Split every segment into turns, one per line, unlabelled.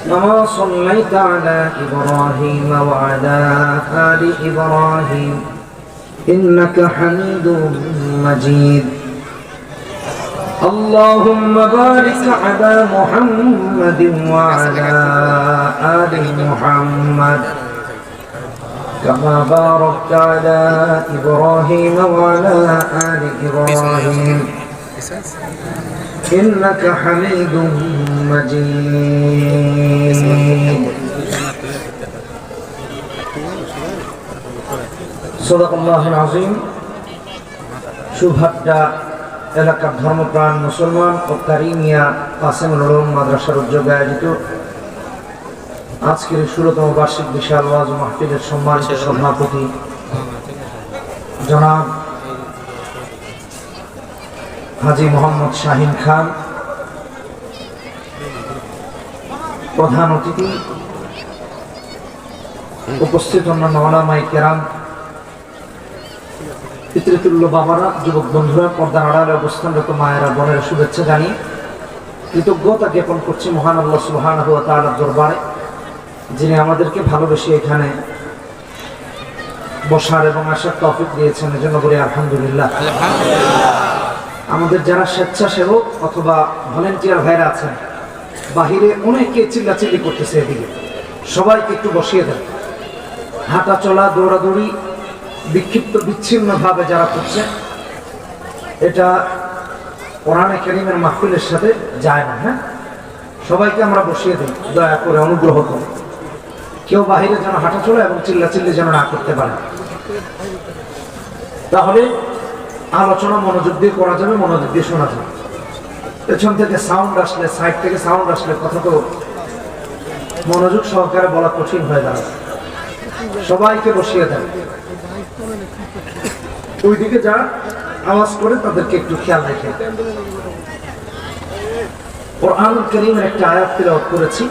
كما صليت على إبراهيم وعلى آل إبراهيم إنك حميد مجيد اللهم بارك على محمد وعلى آل محمد كما باركت على إبراهيم وعلى آل إبراهيم إنك حميد مجيد صدق الله العظيم শুভেচ্ছা এলাকার ধর্মপ্রাণ মুসলমান ও কারিমিয়া কাসেমুল উলুম মাদ্রাসার উদ্যোগে আয়োজিত আজকের 16তম বার্ষিক বিশাল ওয়াজ মাহফিলের সম্মানিত সভাপতি জনাব হাজী মোহাম্মদ শাহিন খান, প্রধান অতিথি, উপস্থিত অন্যান্য ওলামায়ে কেরাম, পিতৃতুল্য বাবারা, যুবক বন্ধুরা, পর্দার আড়ালে অবস্থানরত মায়েরা, বোনেরা, শুভেচ্ছা জানিয়ে কৃতজ্ঞতা জ্ঞাপন করছি মহান আল্লাহ সুবহানাহু ওয়া তাআলার দরবারে, যিনি আমাদেরকে ভালোবেসে এখানে বসার এবং আসার তৌফিক দিয়েছেন। এজন্য বলি আলহামদুলিল্লাহ। আমাদের যারা স্বেচ্ছাসেবক অথবা ভলেন্টিয়ার ভাইরা আছেন, বাহিরে অনেকে চিল্লাচিল্লি করতেছে, এদিকে সবাইকে একটু বসিয়ে দেন। হাঁটা চলা, দৌড়াদৌড়ি বিক্ষিপ্ত বিচ্ছিন্নভাবে যারা করছে, এটা কোরআনে কারীমের মাহফিলের সাথে যায় না। হ্যাঁ, সবাইকে আমরা বসিয়ে দিই, দয়া করে অনুগ্রহ করে। কেউ বাহিরে যেন হাঁটা চলা এবং চিল্লাচিল্লি যেন না করতে পারে, তাহলে আলোচনা মনোযোগ দিয়ে করা যাবে, মনোযোগ দিয়ে শোনা যাবে। পেছন থেকে সাউন্ড আসলে, সাইড থেকে সাউন্ড আসলে কথা তো মনোযোগ সহকারে বলা কঠিন হয়ে দাঁড়াবে। সবাইকে বসিয়ে দেন। ওইদিকে যারা আওয়াজ করে তাদেরকে একটু খেয়াল রেখে। কোরআনুল কারীমের একটা আয়াত তিলাওয়াত করেছি।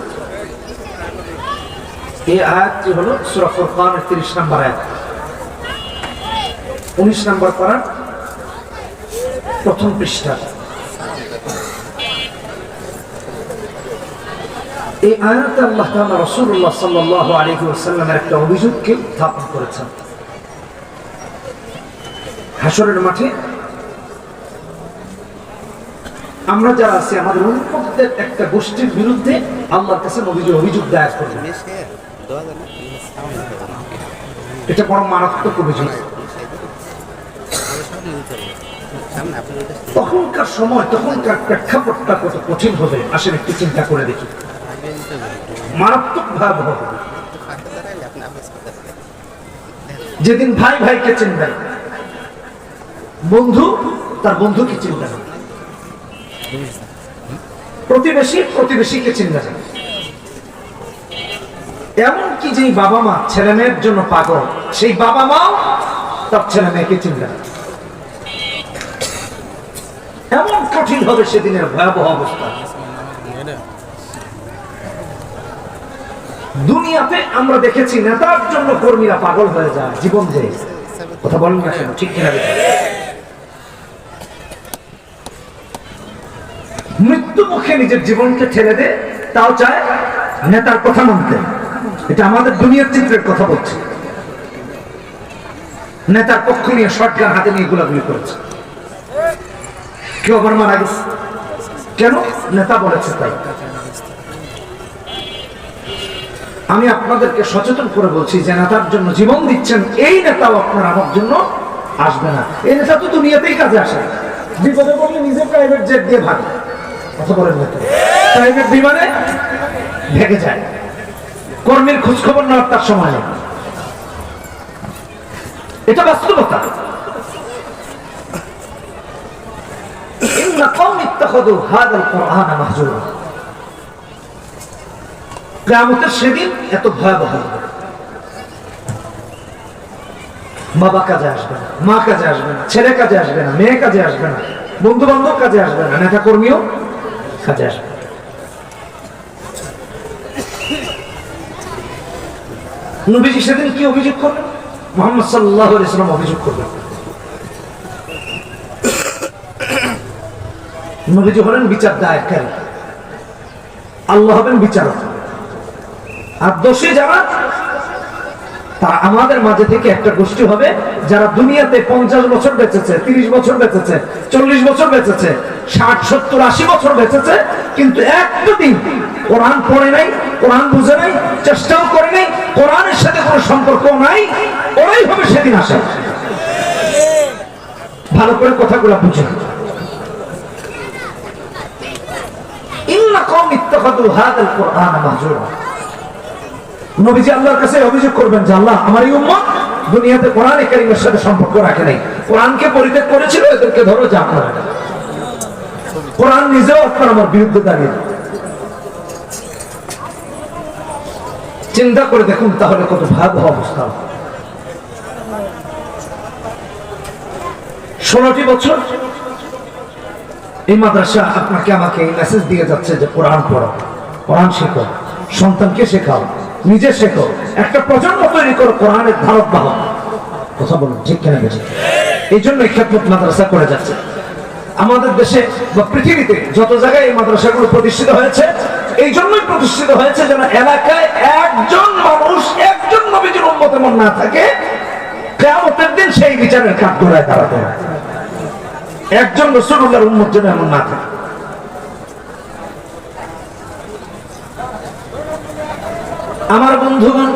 এই আয়াতটি হলো সূরা ফুরকানের 30 নম্বর আয়াত, 19 নম্বর পারা, প্রথম পৃষ্ঠা। এই আয়াতে আল্লাহ তাআলা রাসূলুল্লাহ সাল্লাল্লাহু আলাইহি ওয়াসাল্লামের একটা অভিযোগকে উত্থাপন করেছেন। হাসরের মাঠে আমরা যারা আছি, আমাদের উম্মতের একটা গোষ্ঠীর বিরুদ্ধে আল্লাহর কাছে নবীজি অভিযোগ দায়ের করবেন। এটা বড় মারাত্মক অভিযোগ। তখনকার সময়, তখনকার প্রেক্ষাপটটা কত কঠিন হবে আসেন একটু চিন্তা করে দেখি। মারাত্মক ভয়াবহ হবে। যেদিন ভাই ভাইকে চিনবে, বন্ধু তার বন্ধুকে চিনবে না, প্রতিবেশী প্রতিবেশীকে চিনবে না, এমনকি যেই বাবা মা ছেলে মেয়ের জন্য পাগল, সেই বাবা মাও তার ছেলে মেয়েকে চিনবে না। এমন কঠিন হবে সেদিনের ভয়াবহ অবস্থা। দুনিয়াতে আমরা দেখেছি নেতার জন্য কর্মীরা পাগল হয়ে যায়, জীবন দেয়। কথা বলেন না কেন, ঠিক কিনা? মৃত্যু মুখে নিজের জীবনকে ঠেলে দেয়, তাও চায় নেতার কথা মানতে। এটা আমাদের দুনিয়ার চিত্রের কথা বলছে। নেতার পক্ষ নিয়ে শটগান হাতে নিয়ে গোলাগুলি করেছে, কেউ আবার মারা গেছে। কেন? নেতা বলেছে তাই। আমি আপনাদেরকে সচেতন করে বলছি যে নেতার জন্য জীবন দিচ্ছেন, এই নেতাও আপনার আমার জন্য আসবে না। এই নেতা তো দুনিয়াতেই কাজে আসে, বিপদে পড়লে নিজে প্রাইভেট জেট দিয়ে ভাগে। কথা বলেন না, প্রাইভেট বিমানে ভেগে যায়। কর্মীর খোঁজ খবর নেওয়ার তার সময় নেই। এটা বাস্তবতা। ইন্না কওমি ইত্তাখাযু হাযাল কুরআনা মাহজুরা। কিয়ামতের সেদিন এত ভয়াবহ হবে। বাবা কাজে আসবে না, মা কাজে আসবে না, ছেলে কাজে আসবে না, মেয়ে কাজে আসবে না, বন্ধু বান্ধব কাজে আসবে না, নেতা কর্মীও কাজে আসবে। নবীজি সেদিন কি অভিযোগ করবেন? মুহাম্মদ সাল্লাল্লাহু আলাইহি ওয়াসাল্লাম অভিযোগ করবেন। নবীজি হলেন বিচার দায়রকারী, আল্লাহ হবেন বিচারক। আর দোষী যারা, তা আমাদের মাঝে থেকে একটা গোষ্ঠী হবে যারা দুনিয়াতে 50 বছর বেঁচেছে, 30 বছর বেঁচেছে, 40 বছর বেঁচেছে, 60, 70, 80 বছর বেঁচেছে, কিন্তু একটা দিন কোরআন পড়ে নাই, কোরআন বুঝে নাই, চেষ্টাও করে নাই, কোরআনের সাথে কোনো সম্পর্ক নাই। ওরাই হবে সেদিন আসে। ভালো করে কথাগুলো বুঝে। ইন্না কওমি ইত্তাখাযু হাযাল কুরআন মাহজুরা। নবীজি আল্লাহর কাছে অভিযোগ করবেন যে আল্লাহ, আমার এই উম্মত দুনিয়াতে কোরআনে কারীমের সাথে সম্পর্ক রাখে নাই, কোরআনকে পরিত্যাগ করেছিল, এদেরকে ধরো যা করে। কোরআন নিজেও আপনার আমার বিরুদ্ধে দাঁড়িয়ে। চিন্তা করে দেখুন তাহলে কত ভয়াবহ অবস্থা। 16টি বছর এই মাদ্রাসা আপনাকে আমাকে এই মেসেজ দিয়ে যাচ্ছে যে কোরআন পড়ো, কোরআন শেখো, সন্তানকে শেখাও, নিজে শেখো, একটা প্রজন্ম তৈরি করো কোরআনের ধারক বাহক। কথা বলুন ঠিক কেনা বেশি। এই জন্য খেদমত মাদ্রাসা করে যাচ্ছে। আমাদের দেশে বা পৃথিবীতে যত জায়গায় এই মাদ্রাসাগুলো প্রতিষ্ঠিত হয়েছে, এই জন্যই প্রতিষ্ঠিত হয়েছে যেন এলাকায় একজন মানুষ, একজন নবীজির উম্মত এমন না থাকে কিয়ামতের দিন সেই বিচারের কাঠগড়ায় দাঁড়াতে হয়। একজন রাসূলুল্লাহর উম্মত যেন এমন না থাকে। আমার বন্ধুগণ,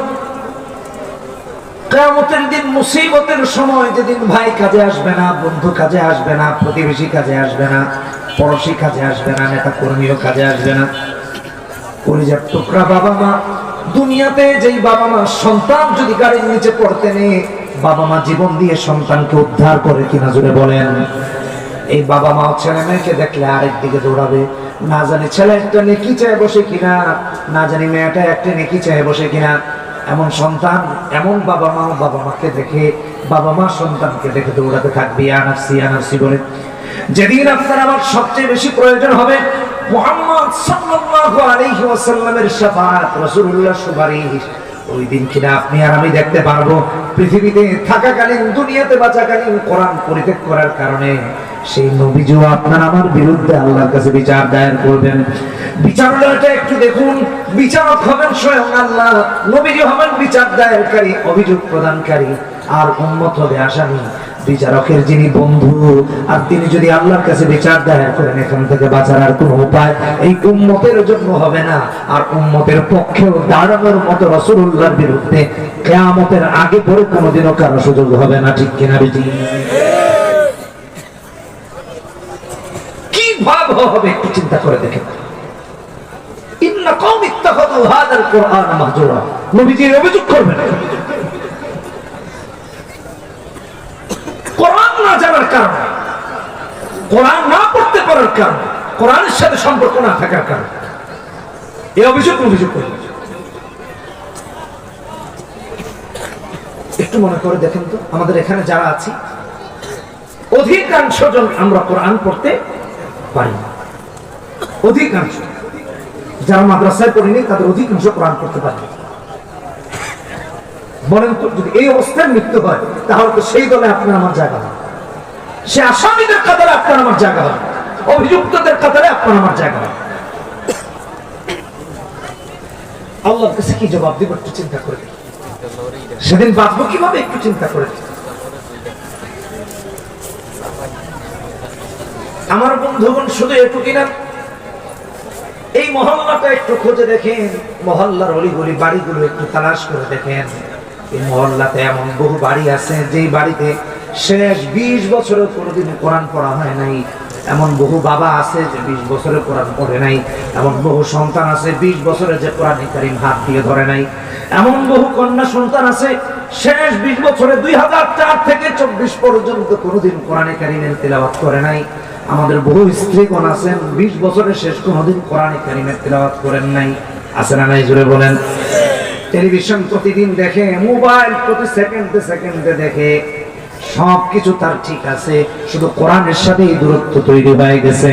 কিয়ামতের দিন মুসিবতের সময়, যেদিন ভাই কাজে আসবে না, বন্ধু কাজে আসবে না, প্রতিবেশী কাজে আসবে না, পড়োশী কাজে আসবে না, নেতা কর্মীও কাজে আসবে না, কলিজার টুকরা বাবা মা, দুনিয়াতে যেই বাবা মা সন্তান যদি গাড়ির নিচে পড়তে নেই, বাবা মা জীবন দিয়ে সন্তানকে উদ্ধার করে কিনা জোরে বলেন। এই বাবা মা ছেলে মেয়েকে দেখলে আরেক দিকে দৌড়াবে, না জানি ছেলে একটা নেকি চায় বসে কিনা, না জানি মেয়েটা একটা নেকি চায় বসে কিনা। এমন সন্তান, এমন বাবা মা, বাবা মাকে দেখে, বাবা মা সন্তানকে দেখে দৌড়াতে থাকবে আনাফসি আনাফসি বলে। যেদিন আপনার আমার সবচেয়ে বেশি প্রয়োজন হবে মুহাম্মদ সাল্লাল্লাহু আলাইহি ওয়াসাল্লামের শাফাআত, রাসূলুল্লাহর সুপারিশ, ওই দিন কিনা আপনি আর আমি দেখতে পারবো পৃথিবীতে থাকাকালীন, দুনিয়াতে বাঁচাকালীন কোরআন পরিত্যাগ করার কারণে সেই নবীজিও আপনার আমার বিরুদ্ধে আল্লাহর কাছে বিচার দায়ের করবেন। বিচারটা একটু দেখুন, বিচারক হবেন স্বয়ং আল্লাহ, নবীজি হবেন বিচার দায়েরকারী, অভিযোগ প্রদানকারী, আর উম্মত হবে আসামি। বিচারকের যিনি বন্ধু, আর তিনি যদি আল্লাহর কাছে বিচার দায়ের করেন, এখান থেকে বাঁচার আর কোনো উপায় এই উম্মতের জন্য হবে না। আর উম্মতের পক্ষেও দাঁড়ানোর মতো রাসূলুল্লাহর বিরুদ্ধে কিয়ামতের আগে পরে কোনোদিনও কারো সুযোগ হবে না। ঠিক কিনা বেটি? কি ভয়াবহ হবে একটু চিন্তা করে দেখেন। ইন্না কওমি ইত্তাখাযু হাযাল কুরআন মাহজুরা। নবীজি অভিযোগ করবেন কোরআন না জানার কারণে, কোরআন না পড়তে পারার কারণে, কোরআনের সাথে সম্পর্ক না থাকার কারণে এই অভিযোগ করবেন। একটু মনে করে দেখেন তো, আমাদের এখানে যারা আছি অধিকাংশ জন আমরা কোরআন পড়তে পারি না। অধিকাংশ যারা মাদ্রাসায় পড়িনি তাদের অধিকাংশ কোরআন পড়তে পারে। বলেন তো, যদি এই অবস্থায় মৃত্যু হয় তাহলে তো সেই দলে আপনার আমার জায়গা হয়, সে আসামিদের কাতারে আপনার আমার জায়গা হয়, অভিযুক্তদের কাতারে আপনার আমার জায়গা হয়। আল্লাহর কাছে কি জবাব দিব একটু চিন্তা করে। সেদিন বাঁচবো কিভাবে একটু চিন্তা করে। আমার বন্ধুগণ, শুধু এটুকুই না, এই মহল্লাটা একটু খুঁজে দেখেন, মহল্লার অলিগলি বাড়িগুলো একটু তালাশ করে দেখেন। এই মহল্লাতে এমন বহু বাড়ি আছে যেই বাড়িতে শেষ 20 বছরের কোনোদিন কোরআন পড়া হয় নাই। এমন বহু বাবা আছে যে 20 বছরে কোরআন পড়ে নাই। এমন বহু সন্তান আছে 20 বছরে যে কোরআন কারীম হাত দিয়ে ধরে নাই। এমন বহু কন্যা সন্তান আছে শেষ 20 বছরে 2004 থেকে 24 পর্যন্ত কোনোদিন কোরআন কারীমের তেলাওয়াত করে নাই। আমাদের বহু স্ত্রীগণ আছেন 20 বছরের শেষ কোনোদিন কোরআন কারীমের তেলাওয়াত করেন নাই। আছে না নাই জোরে বলেন? টেলিভিশন প্রতিদিন দেখে, মোবাইল প্রতি সেকেন্ডে সেকেন্ডে দেখে, সবকিছু তার ঠিক আছে, শুধু কোরআনের সাথে দূরত্ব তৈরি হয়ে গেছে।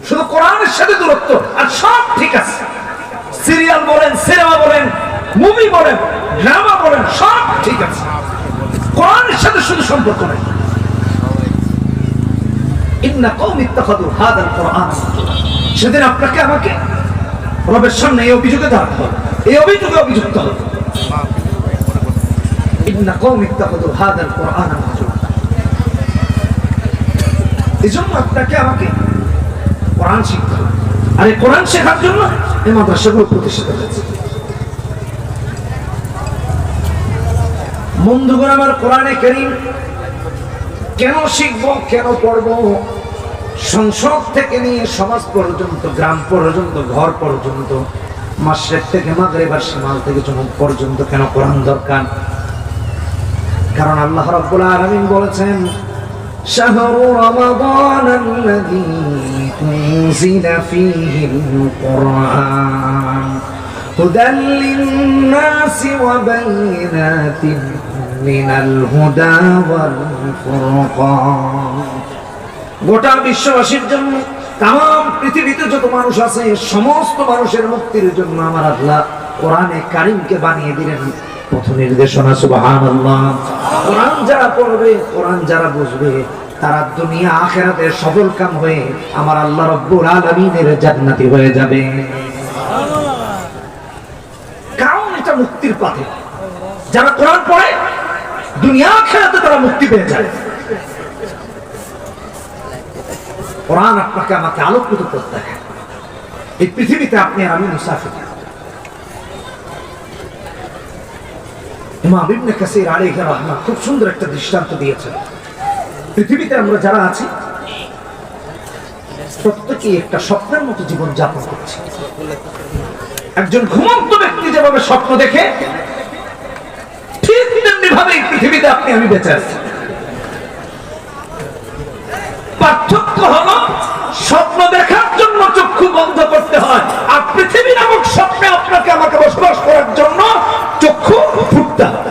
শুধু কোরআনের সাথে দূরত্ব, আর সব ঠিক আছে। সিরিয়াল বলেন, সিনেমা বলেন, মুভি বলেন, ড্রামা বলেন, সব ঠিক আছে, কোরআনের সাথে শুধু সম্পর্ক নেই। ইন্না কওমি ইত্তাখাযু হাযাল কুরআন। সেদিন আপনাকে আমাকে রবের সামনে এই অভিযোগে দাঁড়াতে হবে, এই অভিযোগে অভিযুক্ত হবে। ইন্না কওমি ইত্তাখাযু হাযাল কুরআনা মাহজুরা। এজন্য আপনাকে আমাকে কোরআন শিখতে হবে, আর এই কোরআন শেখার জন্য এই মাদ্রাসাগুলো প্রতিষ্ঠিত হয়েছে। বন্ধুগণ আমার, কোরআনে কারীম কেন শিখবো, কেন পড়বো? সংসদ থেকে নিয়ে সমাজ পর্যন্ত, গ্রাম পর্যন্ত, ঘর পর্যন্ত, মাশরিক থেকে মাগরিব আর শিমাল থেকে জুনুব পর্যন্ত কেন কোরআন দরকার? কারণ আল্লাহ রাব্বুল আলামিন বলেছেন, শাহরু রমাদানাল্লাযী উনজিলা ফীহিল কুরআন হুদাল লিন-নাসি ওয়া বাইয়িনাতিন মিনাল হুদা ওয়াল ফুরকান। গোটা বিশ্ববাসীর জন্য, তাম পৃথিবীতে যত মানুষ আছে সমস্ত মানুষের মুক্তির জন্য আমার আল্লাহ কোরআনে কারীমকে বানিয়ে দিলেন পথ নির্দেশনা। সুবহানাল্লাহ। কোরআন যারা পড়বে, কোরআন যারা বুঝবে, তারা দুনিয়া আখিরাতে সফল কাম হয়ে আমার আল্লাহ রাব্বুল আলামিনের জান্নাতি হয়ে যাবে। কারণ এটা মুক্তির পথে, যারা কোরআন পড়ে দুনিয়া আখিরাতে তারা মুক্তি পেয়ে যায়। কোরআন আপনাকে আমাকে আলোকিত করতে থাকে। এই পৃথিবীতে আপনি আর আমি মুসাফির। ইমাম ইবনে কাসির আলাইহি রাহমাহ খুব সুন্দর একটা দৃষ্টান্ত দিয়েছেন। পৃথিবীতে আমরা যারা আছি প্রত্যেকেই একটা স্বপ্নের মতো জীবন যাপন করছি। একজন ঘুমন্ত ব্যক্তি যেভাবে স্বপ্ন দেখে, ঠিক তেমনি ভাবে এই পৃথিবীতে আপনি আমি বেঁচে আছি। পার্থক্য হলো স্বপ্ন দেখার জন্য চক্ষু বন্ধ করতে হয়, আর পৃথিবী নামক স্বপ্নে আপনাকে আমাকে বসবাস করার জন্য চক্ষু ফুটতে হয়।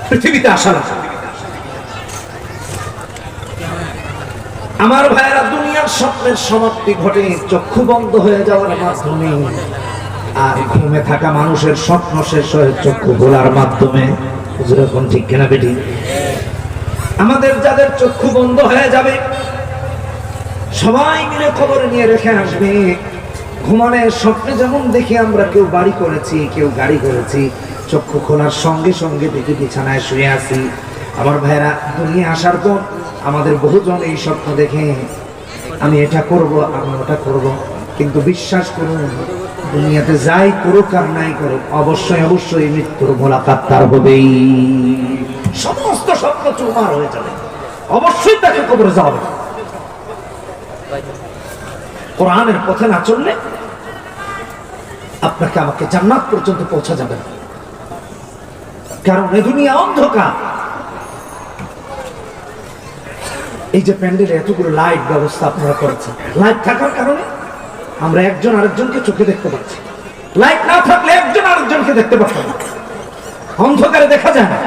পৃথিবীতে আসা না আমার ভাইয়েরা, দুনিয়ার স্বপ্নের সমাপ্তি ঘটে চক্ষু বন্ধ হয়ে যাওয়ার মাধ্যমে, আর ঘুমে থাকা মানুষের স্বপ্ন শেষ হয়ে চক্ষু খোলার মাধ্যমে। যখন ঠিক কিনা বেটি? আমাদের যাদের চক্ষু বন্ধ হয়ে যাবে সবাই মিলে খবর নিয়ে রেখে আসবে। ঘুমানোর স্বপ্নে যেমন দেখি আমরা, কেউ বাড়ি করেছি, কেউ গাড়ি করেছি, চক্ষু খোলার সঙ্গে সঙ্গে দেখি বিছানায় শুয়ে আছি। আমার ভাইরা, দুনিয়া আসার পর আমাদের বহুজন এই স্বপ্ন দেখে আমি এটা করব, আমি ওটা করব, কিন্তু বিশ্বাস করুন দুনিয়াতে যাই করুক আর নাই করুক, অবশ্যই অবশ্যই মৃত্যুর মোলাকাত তার হবেই। সমস্ত স্বপ্ন চুরমার হয়ে যাবে, অবশ্যই তাকে কবরে যাওয়া হবে। কোরআনের পথে না চললে আপনাকে আমাকে জান্নাত পর্যন্ত পৌঁছা যাবে না। কারণ এ দুনিয়া অন্ধকার। এই যে প্যান্ডেলে এতগুলো লাইট ব্যবস্থা আপনারা করেছেন, লাইট থাকার কারণে আমরা একজন আরেকজনকে চোখে দেখতে পাচ্ছি। লাইট না থাকলে একজন আরেকজনকে দেখতে পাচ্ছেন না, অন্ধকারে দেখা যায় না।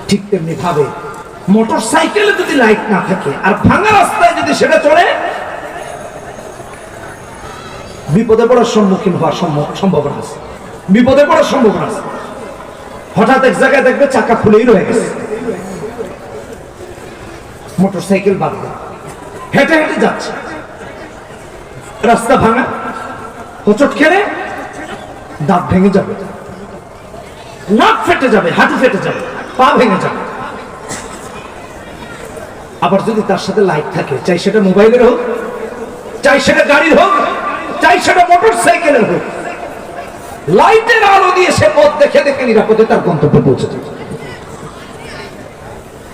ঠিক তেমনি ভাবে মোটর সাইকেলে যদি লাইট না থাকে আর ভাঙা রাস্তায় যদি সেটা চলে, বিপদে পড়ার সম্মুখীন হওয়ার সম্ভাবনা আছে। বিপদে পড়ার সম্ভাবনা আছে। হঠাৎ এক জায়গায় দেখবে চাকা খুলেই রয়ে গেছে, মোটর সাইকেল বাঁধবে, হেঁটে হেঁটে যাচ্ছে, রাস্তা ভাঙা, হোঁচট খেলে দাঁত ভেঙে যাবে, নাক ফেটে যাবে, হাঁটু ফেটে যাবে, পা ভেঙে যাবে। আবার যদি তার সাথে লাইট থাকে, চাই সেটা মোবাইলের হোক, চাই সেটা গাড়ির হোক, চাই সেটা মোটর সাইকেলের হোক, লাইটের আলো দিয়ে সে পথ দেখে দেখে নিরাপদে তার গন্তব্যে পৌঁছে যাবে।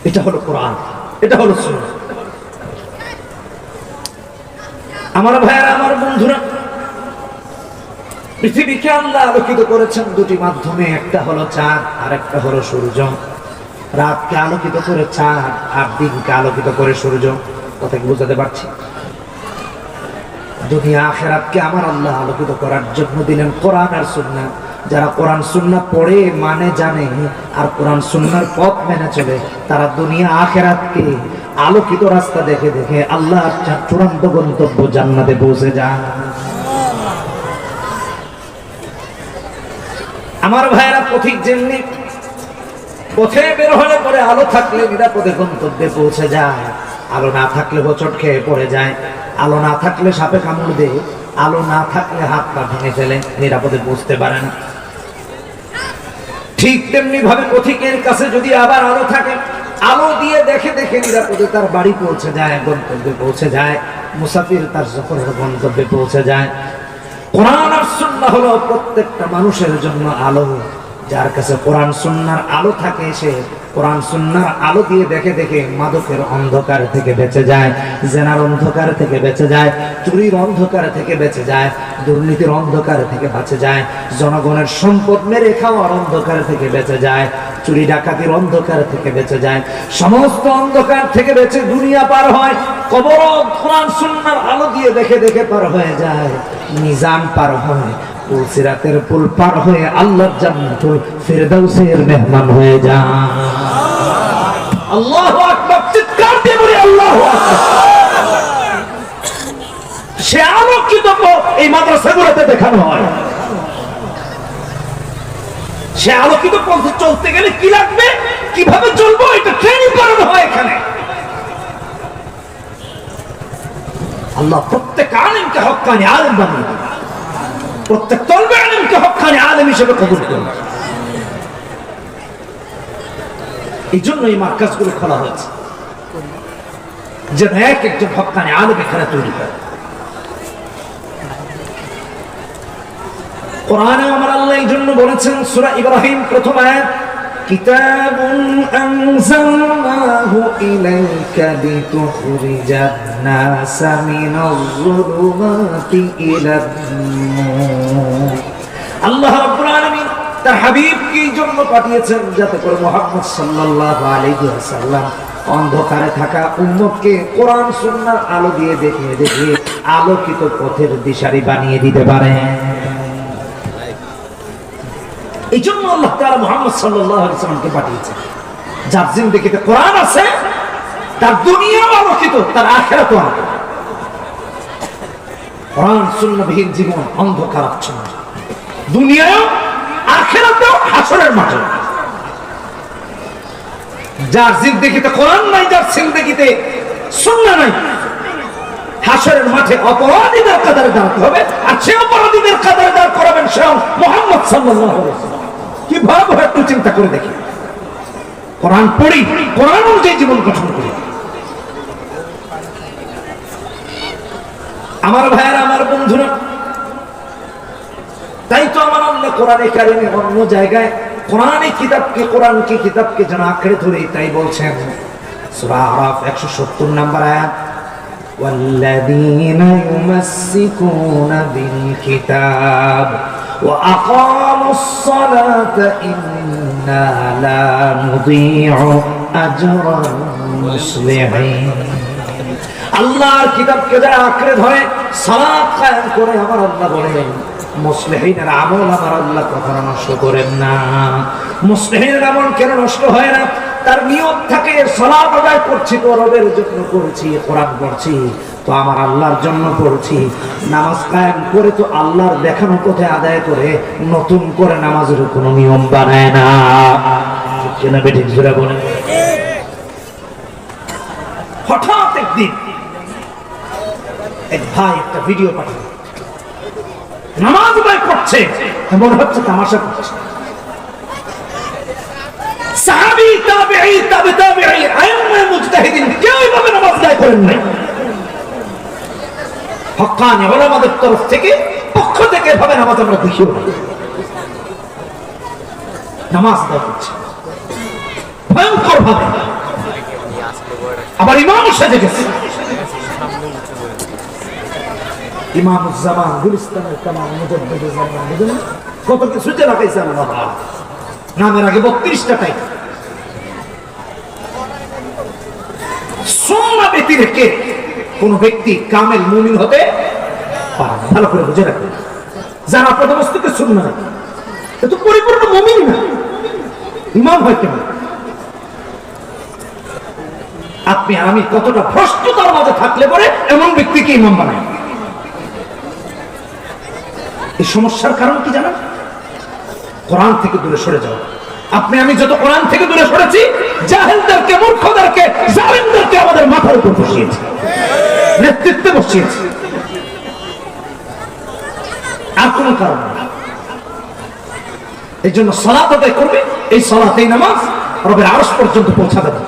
এটা হলো কোরআন, এটা হলো সুন্নাহ। আমার ভাইয়েরা, আমার বন্ধুরা, পৃথিবীকে আল্লাহ আলোকিত করেছেন দুটি মাধ্যমে, একটা হলো চাঁদ আর একটা হলো সূর্য। রাতকে আলোকিত করে চাঁদ আর দিনকে আলোকিত করে সূর্য। কথা কি বুঝাতে পারছি? দুনিয়া আখিরাতকে আমার আল্লাহ আলোকিত করার জন্য দিলেন কোরআন আর সুন্নাহ। যারা কোরআন সুন্নাহ পড়ে, মানে, জানে আর কোরআন সুন্নাহর পথ মেনে চলে, তারা দুনিয়া আখিরাতকে আলোকিত রাস্তা দেখে দেখে আল্লাহর চূড়ান্ত গন্তব্য জান্নাতে পৌঁছে যায়। আমার ভাইয়েরা, পথিক যেমনি পথে বের হলে পরে আলো থাকলে নিরাপদে গন্তব্যে পৌঁছে যায়, আলো না থাকলে হোঁচট খেয়ে পড়ে যায়। আলো না থাকলে সাপে কামড় দেয়, আলো না থাকলে হাত পা ভেঙে ফেলে, নিরাপদে বুঝতে পারে না। ঠিক তেমনি ভাবে পথিকের কাছে যদি আবার আলো থাকে, আলো দিয়ে দেখে দেখে নিরাপদে তার বাড়ি পৌঁছে যায়, গন্তব্যে পৌঁছে যায়, মুসাফির তার সফরের গন্তব্যে পৌঁছে যায়। কোরআন আর সুন্নাহ হলো প্রত্যেকটা মানুষের জন্য আলো। যার কাছে কোরআন সুন্নাহর আলো থাকে, সে কোরআন সুন্নাহর আলো দিয়ে দেখে দেখে মাদকের অন্ধকার থেকে বেঁচে যায়, জেনার অন্ধকার থেকে বেঁচে যায়, চুরির অন্ধকার থেকে বেঁচে যায়, দুর্নীতির অন্ধকার থেকে বেঁচে যায়, জনগণের সম্পদ মেরে খাওয়ার অন্ধকার থেকে বেঁচে যায়, চুরি ডাকাতির অন্ধকার থেকে বেঁচে যায়, সমস্ত অন্ধকার থেকে বেঁচে দুনিয়া পার হয়। কবর কোরআন সুন্নাহর আলো দিয়ে দেখে দেখে পার হয়ে যায়, মিজান পার হয়, পুলসিরাতের পুল পার হয়ে আল্লাহর জান্নাতুল ফিরদাউসের মেহমান হয়ে যায়। আল্লাহু আকবার, চিৎকার দিয়ে বলি আল্লাহু আকবার। সে আলোকিত পথ এই মাদ্রাসাগুলোতে দেখানো হয়। সে আলোকিত পথে চলতে গেলে কি লাগবে, কিভাবে চলবো, এটা ট্রেনিং করানো হয় এখানে। আল্লাহ প্রত্যেক আলেমকে হক্কানি আলেম বানিয়ে দেবে, প্রত্যেক তলবে আলেমকে হক্কানি আলেম হিসেবে কবুল করবে। এই জন্য এই মার্কাজগুলো খোলা হয়েছে, যেন এক একজন হক্কানি আলেম এখানে তৈরি করে। কোরআনে আমার আল্লাহ এই জন্য বলেছেন, সূরা ইব্রাহিম প্রথম আয়াত, কিতাবুন আনজালনাহু ইলাইকা লিতুখরিজান নাসা মিনাজ-যুলুমাতি ইলান-নূর। আল্লাহ রাব্বুল আলামিন তার হাবিবকে এই জন্য পাঠিয়েছেন যাতে করে মুহাম্মদ সাল্লাল্লাহু আলাইহি ওয়াসাল্লাম অন্ধকারে থাকা উম্মতকে কোরআন সুন্নাহর আলো দিয়ে দেখিয়ে দেখিয়ে আলোকিত পথের দিশারি বানিয়ে দিতে পারেন। এই জন্য আল্লাহ তাআলা মুহাম্মদ সাল্লাল্লাহু আলাইহি ওয়াসাল্লামকে পাঠিয়েছেন। যার জিন্দেগিতে কোরআন আছে, তার দুনিয়াও আলোকিত, তার আখিরাতও আলোকিত। কোরআন সুন্নাহবিহীন জীবন অন্ধকার আচ্ছন্ন, দুনিয়াও আখিরাতেও হাসরের মাঠে। যার জিন্দেগিতে কোরআন নাই, যার জিন্দেগিতে সুন্নাহ নাই, হাসরের মাঠে অপরাধীদের কাতারে দাঁড়াতে হবে। আর সে অপরাধীদের কাতারে দাঁড় করাবেন স্বয়ং মুহাম্মদ সাল্লাল্লাহু আলাইহি ওয়াসাল্লাম। কি ভয়াবহ একটু চিন্তা করে দেখি। কোরআন পড়ি, কোরআন অনুযায়ী জীবন গঠন করি। আমার ভাইয়েরা, আমার বন্ধুরা, তাই তো আমার আল্লাহ কোরআনে কারিমে অন্য জায়গায় কোরআনকে কিতাবকে যেন আঁকড়ে ধরে, তাই বলছেন সূরা আরাফ 170 নম্বর আয়াত, والذين يمسكون بالكتاب وأقاموا الصلاة إنا لا نضيع أجر المصلحين। আল্লাহর কিতাবকে যারা আঁকড়ে ধরে সালাত কায়েম করে, আমার আল্লাহ বলেন মুসলিহিনের আমল আমার আল্লাহ কখনো নষ্ট করেন না। মুসলিহিনের আমল কেন নষ্ট হয় না? তার নিয়ত থাকে সালাত আদায় করছি তো রবের জন্য করছি, কোরআন পড়ছি তো আমার আল্লাহর জন্য পড়ছি, নামাজ কায়েম করে তো আল্লাহর দেখানো পথে আদায় করে, নতুন করে নামাজের কোনো নিয়ম বানায় না। কেন বেঠিক জোরে বলেন। হঠাৎ একদিন এক ভাই একটা ভিডিও পাঠালো, নামাজ আদায় করছে, মনে হচ্ছে তামাশা করছে। সাহাবী, তাবেঈ, তাবেঈ, আইম্মা, মুজতাহিদিন কেউ এভাবে নামাজ আদায় করেন নাই। হক্কানি উলামাদের তরফ থেকে, পক্ষ থেকে এভাবে নামাজ আমরা দেখিও না। নামাজ আদায় করছে ভয়ঙ্কর ভাবে, আবার ইমাম সেজে গেছে। ইমামুজ্জামান, গুলিস্তানের তামাম, মুজাদ্দিদুজ্জামান, বুঝলেন কত কিছু যে লাগাইছে আল্লাহ। নামের আগে 32টা টাইপ। সুন্নাহ ব্যতিরেকে কোন ব্যক্তি কামেল মুমিন হতে পারে না। ভালো করে বুঝে রাখবেন, যারা প্রথম বস্তুকে সুন্নাহ না, তো পরিপূর্ণ মুমিন না, ইমাম হয় কেন? আপনি আমি কতটা ভ্রষ্টতার মাঝে থাকলে পরে এমন ব্যক্তিকে ইমাম বানায়। এই সমস্যার কারণ কি জানেন? কোরআন থেকে দূরে সরে যাও। আপনি আমি যত কোরআন থেকে দূরে সরেছি, জাহেলদেরকে, মূর্খদেরকে, জালিমদেরকে আমাদের মাথার উপর বসিয়েছি। নেতৃত্বে বসিয়েছে, আর কোন কারণ না। এই জন্য সালাত আদায় করবে, এই সালাতেই নামাজ রবের আরশ পর্যন্ত পৌঁছা দেবে।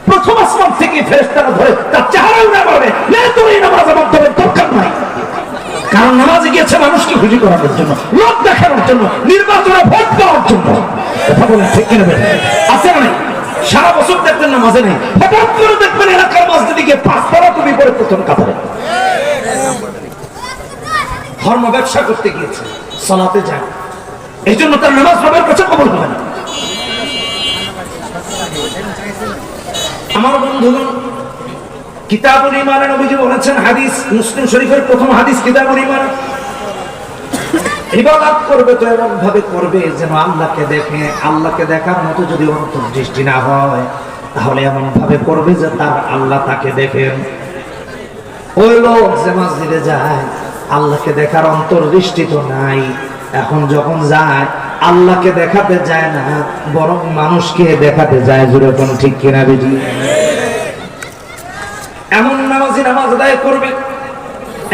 প্রথম আসমান থেকে ফেরেশতারা ধরে তার চেহারাও না বলবে না, তোর এই নামাজের মাধ্যমে দরকার নাই। কারণ নামাজে গিয়েছে মানুষকে খুশি করানোর জন্য, লোক দেখানোর জন্য, নির্বাচনে ভোট পাওয়ার জন্য। কথা বলেন ঠিক কিনা? আছে না? সারা বছর দেখবেন নামাজে নেই, হঠাৎ করে দেখবেন এলাকার মসজিদে গিয়ে 5 পারা তুমি পরে প্রথম কাতারে। ধর্ম ব্যবসা করতে গিয়েছে, সালাতে যায়, এই জন্য তার নামাজ রবের কাছে কবুল হবে না। আমার বন্ধুগণ, কিতাবুল ঈমানে নবীজি বলেছেন, হাদিস মুসলিম শরীফের প্রথম হাদিস কিতাবুল ঈমান, ইবাদত করবে তো এমন ভাবে করবে যেন আল্লাহকে দেখে। আল্লাহকে দেখার মতো যদি অন্তর্দৃষ্টি না হয়, তাহলে এমন ভাবে করবে যে তার আল্লাহ তাকে দেখেন। ওই লোক যে মসজিদে যায়, আল্লাহকে দেখার অন্তর্দৃষ্টি তো নাই, এখন যখন যায় আল্লাহকে দেখাতে যায় না, বরং মানুষকে দেখাতে যায়। যেরকম ঠিক কিনা বেটি? এমন নামাজি নামাজ আদায় করবে,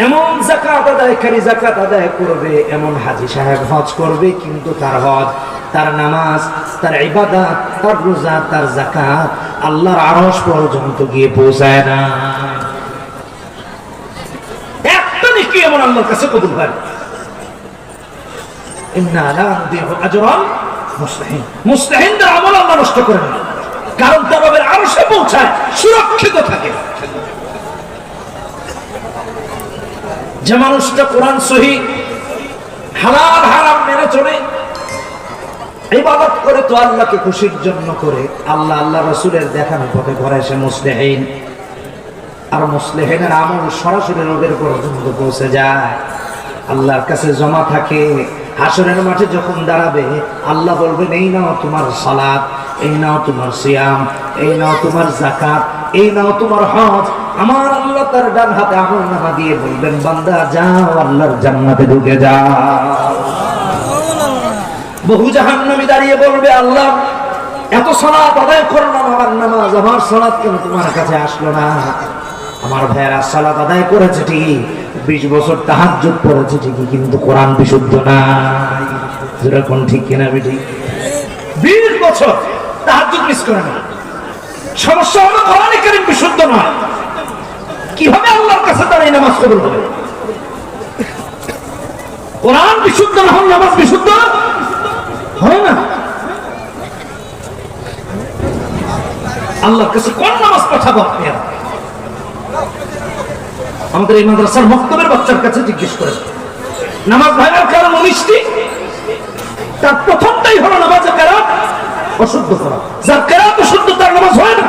এমন যাকাত আদায়কারী যাকাত আদায় করবে, এমন হাজী সাহেব হজ করবে, কিন্তু তার হজ, তার নামাজ, তার ইবাদত, তার রোজা, তার যাকাত আল্লাহর আরশ পর্যন্ত গিয়ে পৌঁছায় না। একটা নেকি এমন আল্লাহর কাছে কবুল হয়। ইন্না লা নুদিউ আজরাল মুসলিহিন, মুসলিহিনদের আমল আল্লাহ নষ্ট করেন না, কারণ তার রবের আরশে পৌঁছায়, সুরক্ষিত থাকে। যে মানুষটা কোরআন সহি হালাল হারাম মেনে চলে, ইবাদত করে তো আল্লাহকে খুশির জন্য করে, আল্লাহ আল্লাহ রাসূলের দেখানো পথে ঘরে সে মুসলিহিন। আর মুসলিহিনের আমল সরাসরি রবের পর্যন্ত পৌঁছে যায়, আল্লাহর কাছে জমা থাকে। হাসরের মাঠে যখন দাঁড়াবে, আল্লাহ বলবেন, এই নাও তোমার সালাত, এই নাও তোমার সিয়াম, এই নাও তোমার যাকাত, এই নাও তোমার হজ। আমার আল্লাহ তার ডান হাতে আমলনামা দিয়ে বলবেন, বান্দা যাও আল্লাহর জান্নাতে ঢুকে যাও। বহু জাহান্নামী দাঁড়িয়ে বলবে, আল্লাহ এত সালাত আদায় করলাম, আমার নামাজ, আমার সালাত কেন তোমার কাছে আসলো না? আমার ভাইয়েরা সালাত আদায় করেছে ঠিকই, 20 বছর তাহাজ্জুদ পড়েছে ঠিকই, কিন্তু কোরআন বিশুদ্ধ নাই। যেরকম ঠিক কিনা বেটি? 20 বছর তাহাজ্জুদ মিস করে না। সমস্যা হলো কোরআন কারীম বিশুদ্ধ নয়। কিভাবে আল্লাহর কাছে তার এই নামাজ কবুল হবে? কোরআন বিশুদ্ধ না হলে নামাজ বিশুদ্ধ হয় না। আল্লাহর কাছে কোন নামাজ পাঠাবো আপনি? আমাদের এই মাদ্রাসার মক্তবের বাচ্চার কাছে জিজ্ঞেস করেন, নামাজ ভাঙার কারণ 19টি, তার প্রথমটাই হলো নামাজের কেরাত অশুদ্ধ করা। যার কেরাত অশুদ্ধ তার নামাজ হয় না।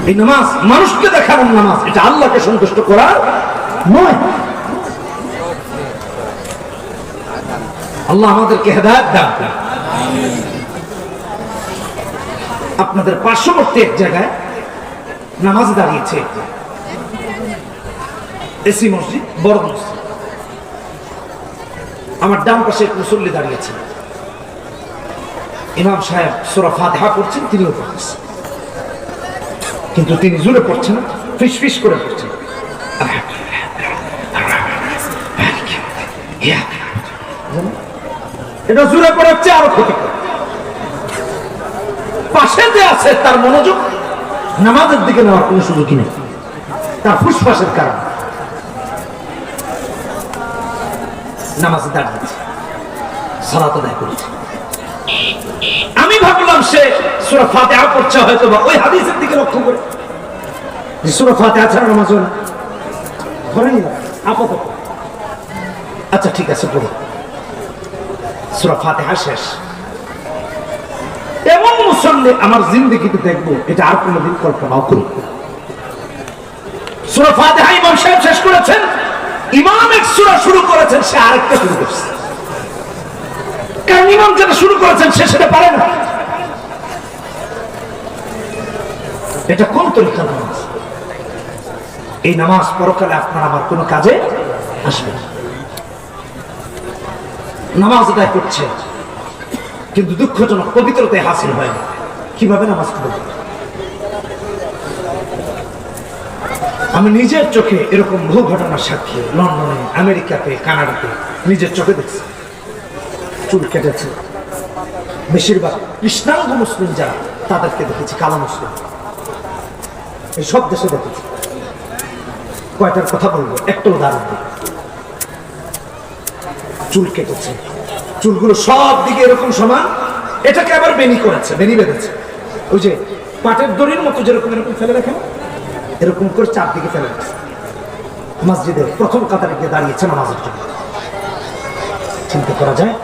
এই নামাজ মানুষকে দেখানোর নামাজ, এটা আল্লাহকে সন্তুষ্ট করার নয়। আল্লাহ আমাদেরকে হেদায়েত দান করুন। আপনাদের পার্শ্ববর্তী এক জায়গায় নামাজ দাঁড়িয়েছে, এসি মসজিদ, বড় মসজিদ। আমার ডান পাশে এক মুসল্লি দাঁড়িয়েছে, ইমাম সাহেব সূরা ফাতিহা পড়ছেন, তিনিও পড়ছেন, কিন্তু তিনি জোরে পড়ছেন না, ফিস ফিস করে পড়ছেন। এটা জোরে পড়াচ্ছে, আরো ক্ষতি করে। পাশে যে আছে তার মনোযোগ নামাজের দিকে নেওয়ার কোনো সুযোগই নেই, তার ফুসফাসের কারণে। নামাজে দাঁড়িয়েছে, সালাত আদায় করেছে। আমি ভাবলাম সে সূরা ফাতিহা পড়ছে, হয়তো বা ওই হাদিসের দিকে লক্ষ্য করে যে সূরা ফাতিহা ছাড়া নামাজ হয় না, ধরেনি আপাতত। আচ্ছা ঠিক আছে, পড়ো। সূরা ফাতিহা শেষ। এমন মুসল্লি আমার জিন্দেগিতে দেখবো, এটা আর কোনোদিন কল্পনাও করি। সূরা ফাতিহা ইমাম সাহেব শেষ করেছেন, ইমাম এক সূরা শুরু করেছেন, সে আরেকটা শুরু করছে। কারণ ইমাম যেটা শুরু করেছেন সে সেটা পারে না। এটা কোন তরিকার নামাজ? এই নামাজ পরকালে আপনার আমার কোনো কাজে আসবে না। নামাজ আদায় করছে কিন্তু দুঃখজনক পবিত্রতায় হাসিল হয় না। কিভাবে নামাজ পড়বে? আমি নিজের চোখে এরকম বহু ঘটনার সাক্ষী, লন্ডনে, আমেরিকাতে, কানাডাতে নিজের চোখে দেখছি। চুল কেটেছে, বেশিরভাগ কৃষ্ণাঙ্গ মুসলিম যারা তাদেরকে দেখেছি, কালো মুসলিম, এই সব দেশে দেখেছি। কয়টার কথা বলবো, একটা উদাহরণ দিই। চুল কেটেছে, চুলগুলো সব দিকে এরকম সমান, এটাকে আবার বেনি করেছে, বেনি বেঁধেছে, ওই যে পাটের দড়ির মতো যেরকম এরকম ফেলে রাখেন, এরকম করে চারদিকে ফেলে রাখছে। মসজিদের প্রথম কাতারে গিয়ে দাঁড়িয়েছে নামাজের জন্য। চিন্তা করা যায়,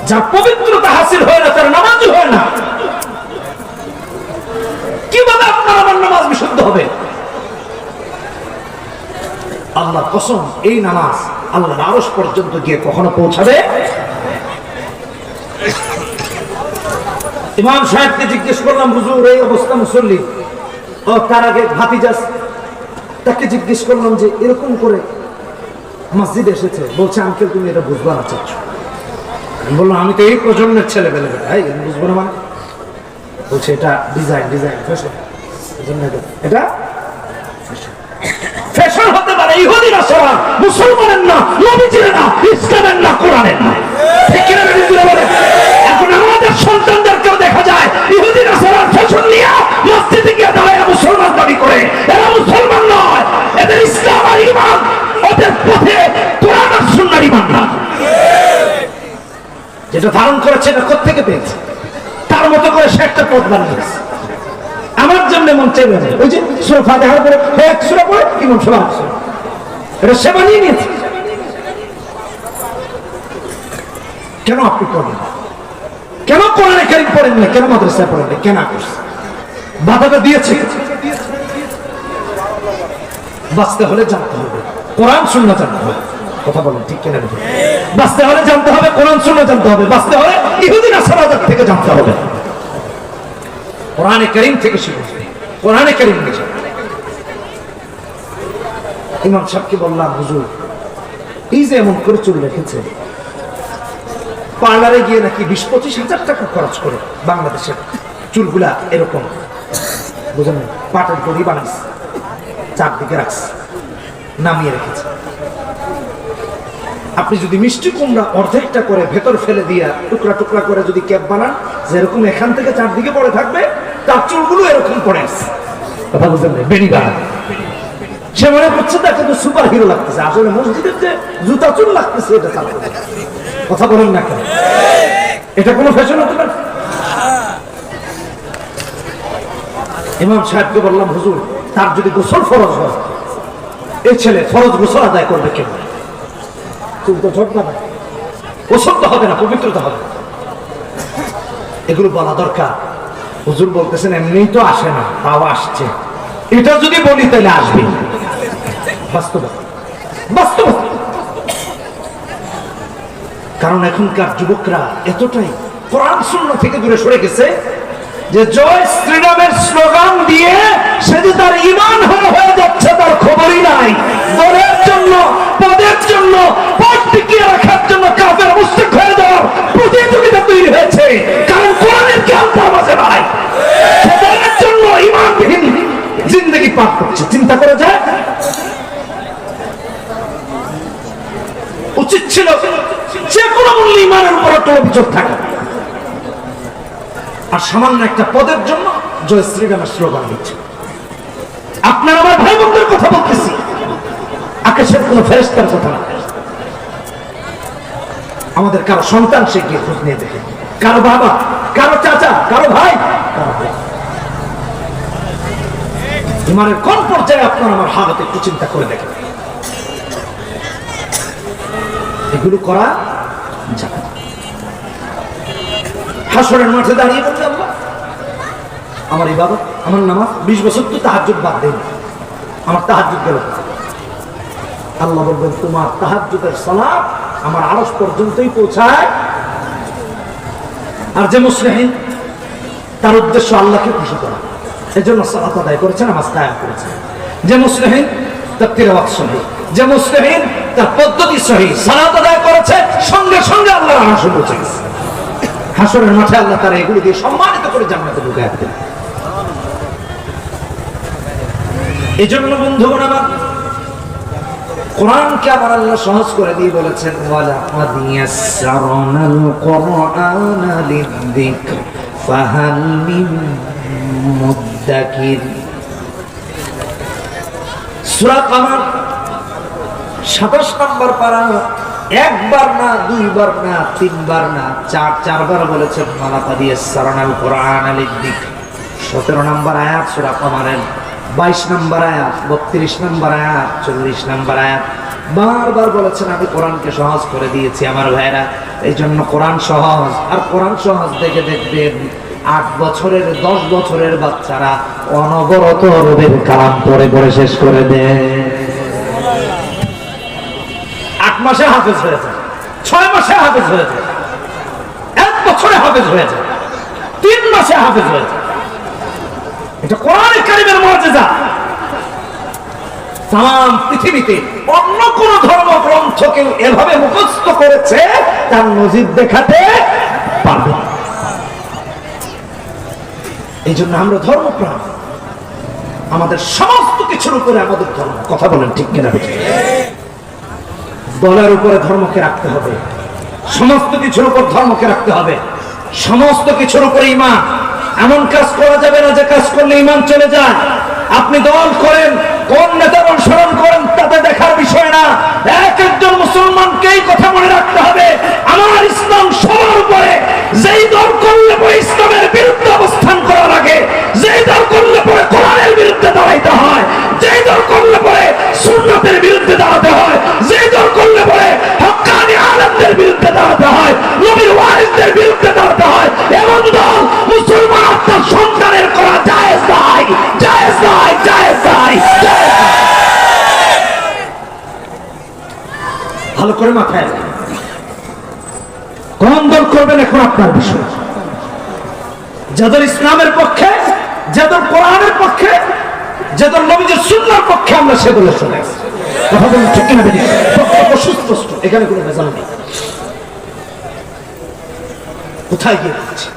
যার পবিত্রতা হাসিল হয় না তার নামাজই হয় না, কিভাবে আপনার আমার নামাজ বিশুদ্ধ হবে? আল্লাহ কসম, এই নামাজ আল্লাহর আরশ পর্যন্ত গিয়ে কখনো পৌঁছাবে? ইমাম সাহেবকে জিজ্ঞেস করলাম, হুজুর এই অবস্থা মুসল্লি, ও তার আগে ভাতিজাস, তাকে জিজ্ঞেস করলাম যে এরকম করে মসজিদে এসেছে, বলছে আঙ্কেল তুমি এটা বুঝবা না চাচ্ছ। আমি বললাম আমি তো এই প্রজন্মের ছেলে পেলে, বুঝবো না মানে? বলছে এটা ডিজাইন, ডিজাইন ফ্যাশন, এটা ফ্যাশন হতে পারে, ইহুদি নাসারা, মুসলমানের না, নবীজির না, ইসলামের না, কোরআনের না। এখন আমাদের সন্তানদেরকেও দেখা যায় ইহুদি নাসারার ফ্যাশন নিয়ে মসজিদে গিয়ে দাঁড়ায় মুসলমান দাবি করে। এরা মুসলমান নয়, এদের ইসলাম আর ঈমান, ওদের পথে কোরআন আর সুন্নাহর ঈমান না। যেটা ধারণ করেছে এটা কোত্থেকে পেয়েছে? তার মতো করে সে একটা পথ বানিয়েছে। আমার জন্য মন চাইবে না, ওই যে সূরা ফাতিহার পরে এক সূরা পড়ে ইমাম সাহেব এটা সে বানিয়ে নিয়েছে। কেন আপনি পড়েন না? কেন কোরআনে কারীম পড়েন না? কেন মাদ্রাসায় পড়েন না? কেন করছে? বাধাটা দিয়েছে। বাঁচতে হলে জানতে হবে কোরআন সুন্নাহ জানতে হবে। কথা বলেন ঠিক কিনা? বাঁচতে হলে জানতে হবে কোরআন সুন্নাহ জানতে হবে। বাঁচতে হলে ইহুদি নাসারা থেকে জানতে হবে। কোরআনে কারীম থেকে শিখবে, কোরআনে কারীম থেকে। ইমাম সাহেবকে বললাম, হুজুর এই যে এমন করে চুল রেখেছে, পার্লারে গিয়ে নাকি 20-25 হাজার টাকা খরচ করে বাংলাদেশের চুলগুলা এরকম বুঝলেন পাটের দড়ি বানাইছে, চারদিকে রাখছে, নামিয়ে রেখেছে। আপনি যদি মিষ্টি কুমড়া অর্ধেকটা করে ভেতর ফেলে দিয়া টুকরা টুকরা করে যদি ক্যাপ বানান, যেরকম এখান থেকে চারদিকে পড়ে থাকবে, তার চুলগুলো এরকম পড়ে আসছে। কথা বুঝলেন? বেনি বাড়া। সে মনে করছে তাকে তো সুপার হিরো লাগতেছে, আসলে মসজিদের যে জুতা চুল লাগতেছে এটা চাল। কথা বলেন না কেন? এটা কোনো ফ্যাশন হতে পারে? ইমাম সাহেবকে বললাম, হুজুর তার যদি গোসল ফরজ হয়, এই ছেলে ফরজ গোসল আদায় করবে কেন? চুল তো ঝটকা না, গোসল তো হবে না, পবিত্রতা হবে। এগুলো বলা দরকার। হুজুর বলতেছেন এমনি তো আসে না, তাও আসছে। এটা যদি বলি তাহলে আসবে। বাস্তবতা, বাস্তবতা। কারণ এখনকার যুবকরা এতটাই কোরআন সুন্নাহ থেকে দূরে সরে গেছে যে জয় শ্রীরামের স্লোগান দিয়ে সে যে তার ঈমান হয়ে যাচ্ছে তার খবরই নাই। দলের জন্য, পদের জন্য, পদ টিকিয়ে রাখার জন্য কাফের মুশরিক হয়ে যাওয়ার প্রতিযোগিতা তৈরি হয়েছে। কারণ কোরআনের জ্ঞান তার মাঝে নাই। দলের জন্য ঈমানবিহীন জিন্দেগি পার করছে। চিন্তা করা যায়? উচিত ছিল যে কোনো মূল্যে ঈমানের উপর একটা অভিযোগ থাকে। আর সামান্য একটা পদের জন্য জয় শ্রীরামের স্লোগান দিচ্ছে। আপনার আমার ভাই বোনদের কথা বলতেছি, আকাশের কোন ফেরেশতার কথা না। আমাদের কারো সন্তান সে গিয়ে খোঁজ নিয়ে দেখে, কারো বাবা, কারো চাচা, কারো ভাই, কারো ভাই। ঈমানের কোন পর্যায়ে আপনার আমার হালত একটু চিন্তা করে দেখেন। এগুলো করা যাবে না। হাসরের মাঠে দাঁড়িয়ে বলতে আল্লাহ আমার ইবাদত, আমার নামাজ 20 বছর তো তাহাজ্জুদ বাদ দেয়নি, আমার তাহাজ্জুদ গেল। আল্লাহ বলবেন তোমার তাহাজ্জুদের সালাত আমার আরশ পর্যন্তই পৌঁছায়। আর যে মুসলিম তার উদ্দেশ্য আল্লাহকে খুশি করা, এজন্য সালাত আদায় করেছে, নামাজ কায়েম করেছে। যে মুসলিম তার তিলাওয়াত সহিহ, যে মুসলিম তার পদ্ধতি সহিহ, সালাত আদায় করেছে, সঙ্গে সঙ্গে আল্লাহর আরশে পৌঁছে গেছে। হাসরের মাঠে আল্লাহ তারা এগুলো দিয়ে সম্মানিত করে জান্নাতে ঢুকায় দেন। এই জন্য বন্ধুগণ আমার, কোরআনকে আমার আল্লাহ সহজ করে দিয়ে বলেছেন ওয়ালাকাদ ইয়াসসারনাল কুরআনা লিযিকর ফাহাল মিন মুদ্দাকির। সূরা কামার 27 নম্বর পারা, একবার না, দুইবার না, তিনবার না, চারবার বলেছেন ওয়ালাকাদ ইয়াসসারনাল কুরআনা লিযিকর। 17 নম্বর আয়াত সূরা কামারের 22 নম্বর আয়াত, 32 নম্বর আয়াত, 40 নম্বর আয়াত, বারবার বলেছেন আমি কোরআনকে সহজ করে দিয়েছি আমার ভাইরা। এই জন্য কোরআন সহজ, আর কোরআন সহজ দেখে দেখবেন 8 বছরের 10 বছরের বাচ্চারা অনবরত রবের কালাম পড়ে পড়ে শেষ করে দেয়। 8 মাসে হাফেজ হয়ে যায়, 6 মাসে হাফেজ হয়ে যায়, 1 বছরে হাফেজ হয়ে যায়, 3 মাসে হাফেজ হয়ে যায়। এটা কোরআনে কারীমের মুজিজা। তাম পৃথিবীতে অন্য কোন ধর্মগ্রন্থ কেউ এভাবে মুখস্থ করেছে তার নজির দেখাতে পারবে না। এই জন্য আমরা ধর্মপ্রাণ, আমাদের সমস্ত কিছুর উপরে আমাদের ধর্ম। কথা বলেন ঠিক কিনা? বলার উপরে ধর্মকে রাখতে হবে, সমস্ত কিছুর উপর ধর্মকে রাখতে হবে, সমস্ত কিছুর উপরে ঈমান। এমন কাজ করা যাবে না যে কাজ করলে ঈমান চলে যায়। আপনি দল করেন, কোন নেতার অনুসরণ করেন তাতে দেখার বিষয় না। এক একজন মুসলমানকে এই কথা মনে রাখতে হবে, আমার ইসলাম সবার উপরে। যেই দল করলে পরে ইসলামের বিরুদ্ধে অবস্থান করা লাগে, যেই দল করলে পরে কোরআনের বিরুদ্ধে দাঁড়াইতে হয়, যেই দল করলে পরে সুন্নাতের বিরুদ্ধে দাঁড়াতে হয়, যেই দল করলে পরে হক্কানি আলেমদের বিরুদ্ধে দাঁড়াতে হয়, নবীর ওয়ারিসদের বিরুদ্ধে দাঁড়াতে হয়, এমন দল মুসলমান আপনার সন্তানের করা জায়েজ নাই, জায়েজ নাই, জায়েজ নাই, জায়েজ নাই। ভালো করে মাথায়, কোন দল করবেন এখন আপনার বিষয়। যাদের ইসলামের পক্ষে, যাদের কোরআনের পক্ষে, যাদের নবীজির সুন্নাহর পক্ষে, আমরা সেগুলো শুনে কথা বলুন ঠিক কিনা? বেরিয়ে সুস্পষ্ট, এখানে কোনো ভেজাল নেই। কোথায় গিয়ে যাচ্ছে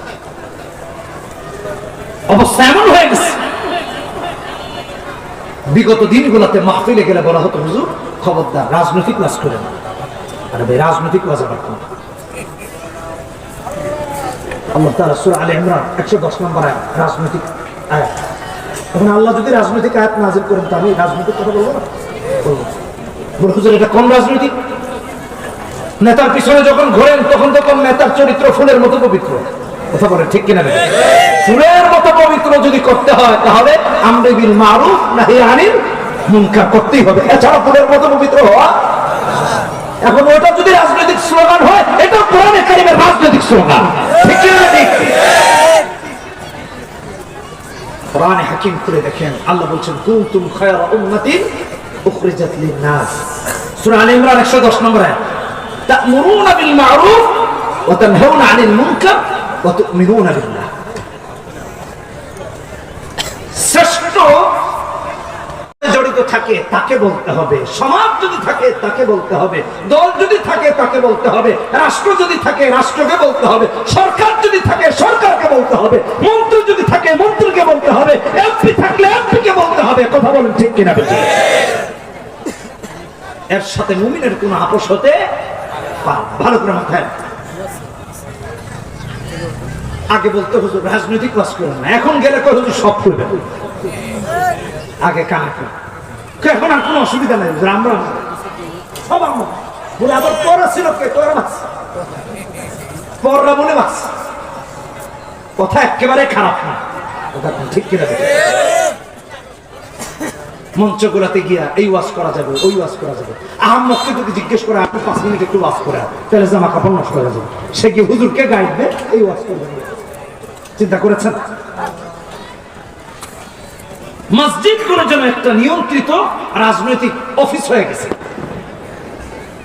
অবস্থা এমন হয়ে গেছে। বিগত দিনগুলোতে মাহফিলে গেলে বলা হতো হুজুর খবরদার রাজনৈতিক ওয়াজ করে না। আরে ভাই, রাজনৈতিক ওয়াজ আবার কোন? আল্লাহ তাআলা সূরা আলে ইমরান 110 নম্বর আয়াত, রাজনৈতিক আয়াত। এখন আল্লাহ যদি রাজনৈতিক আয়াত নাযিল করেন তো আমি রাজনৈতিক কথা বলবো না? বলবো। হুজুর এটা কোন রাজনৈতিক? নেতার পিছনে যখন ঘোরেন তখন তখন নেতার চরিত্র ফুলের মতো পবিত্র। কথা বলে ঠিক কিনা? ফুলের মতো পবিত্র যদি করতে হয় তাহলে আমরে বিল মারুফ নাহি আনিল মুনকার করতেই হবে, এছাড়া ফুলের মতো পবিত্র হওয়া। এখন ওটা যদি রাজনৈতিক স্লোগান হয়, এটা কোরআনে কারীমের রাজনৈতিক স্লোগান, ঠিক কিনা? ঠিক। কোরআনে হাকিম করে দেখেন, আল্লাহ বলছেন কুনতুম খায়রা উম্মাতিন উখরিজাত লিন-নাস। সূরা আলে ইমরান 110 নম্বর আয়াত। তা'মুরুনা বিল মা'রুফ ওয়া তানহাউনা আনিল মুনকার ওয়া তু'মিনুনা বিল্লাহ। শ্রেষ্ঠ জড়িত থাকে তাকে বলতে হবে, সমাজ যদি থাকে তাকে বলতে হবে, দল যদি থাকে তাকে বলতে হবে, রাষ্ট্র যদি থাকে রাষ্ট্রকে বলতে হবে, সরকার যদি থাকে সরকারকে বলতে হবে, মন্ত্রী যদি থাকে মন্ত্রীকে বলতে হবে, এমপি থাকলে এমপিকে বলতে হবে। কথা বলেন ঠিক কিনা? এর সাথে মুমিনের কোনো আপোষ হতে পারে না। ভালো করে মাথায়। আগে বলতে হুজুর রাজনৈতিক ওয়াজ করেন না, এখন গেলে কই হুজুর সব করবে। আগে কানা করে, এখন আর কোনো অসুবিধা নাই, আমরা সব আমরা বলে। আবার পড়া ছিল কে? তোরা বাস পড়রা বলে বাস। কথা একেবারে খারাপ না, কথা ঠিক কিনা? মঞ্চগুলাতে গিয়া এই ওয়াজ করা যাবে, ওই ওয়াজ করা যাবে। আহম্মদকে যদি জিজ্ঞেস করে আপনি 5 মিনিট একটু ওয়াজ করে, তাহলে জামা কাপড় নষ্ট হয়ে যাবে। সে কি হুজুরকে গাইবে এই ওয়াজ করবে? চিন্তা করেছেন? মসজিদ গুলোর জন্য একটা নিয়ন্ত্রিত রাজনৈতিক অফিস হয়ে গেছে।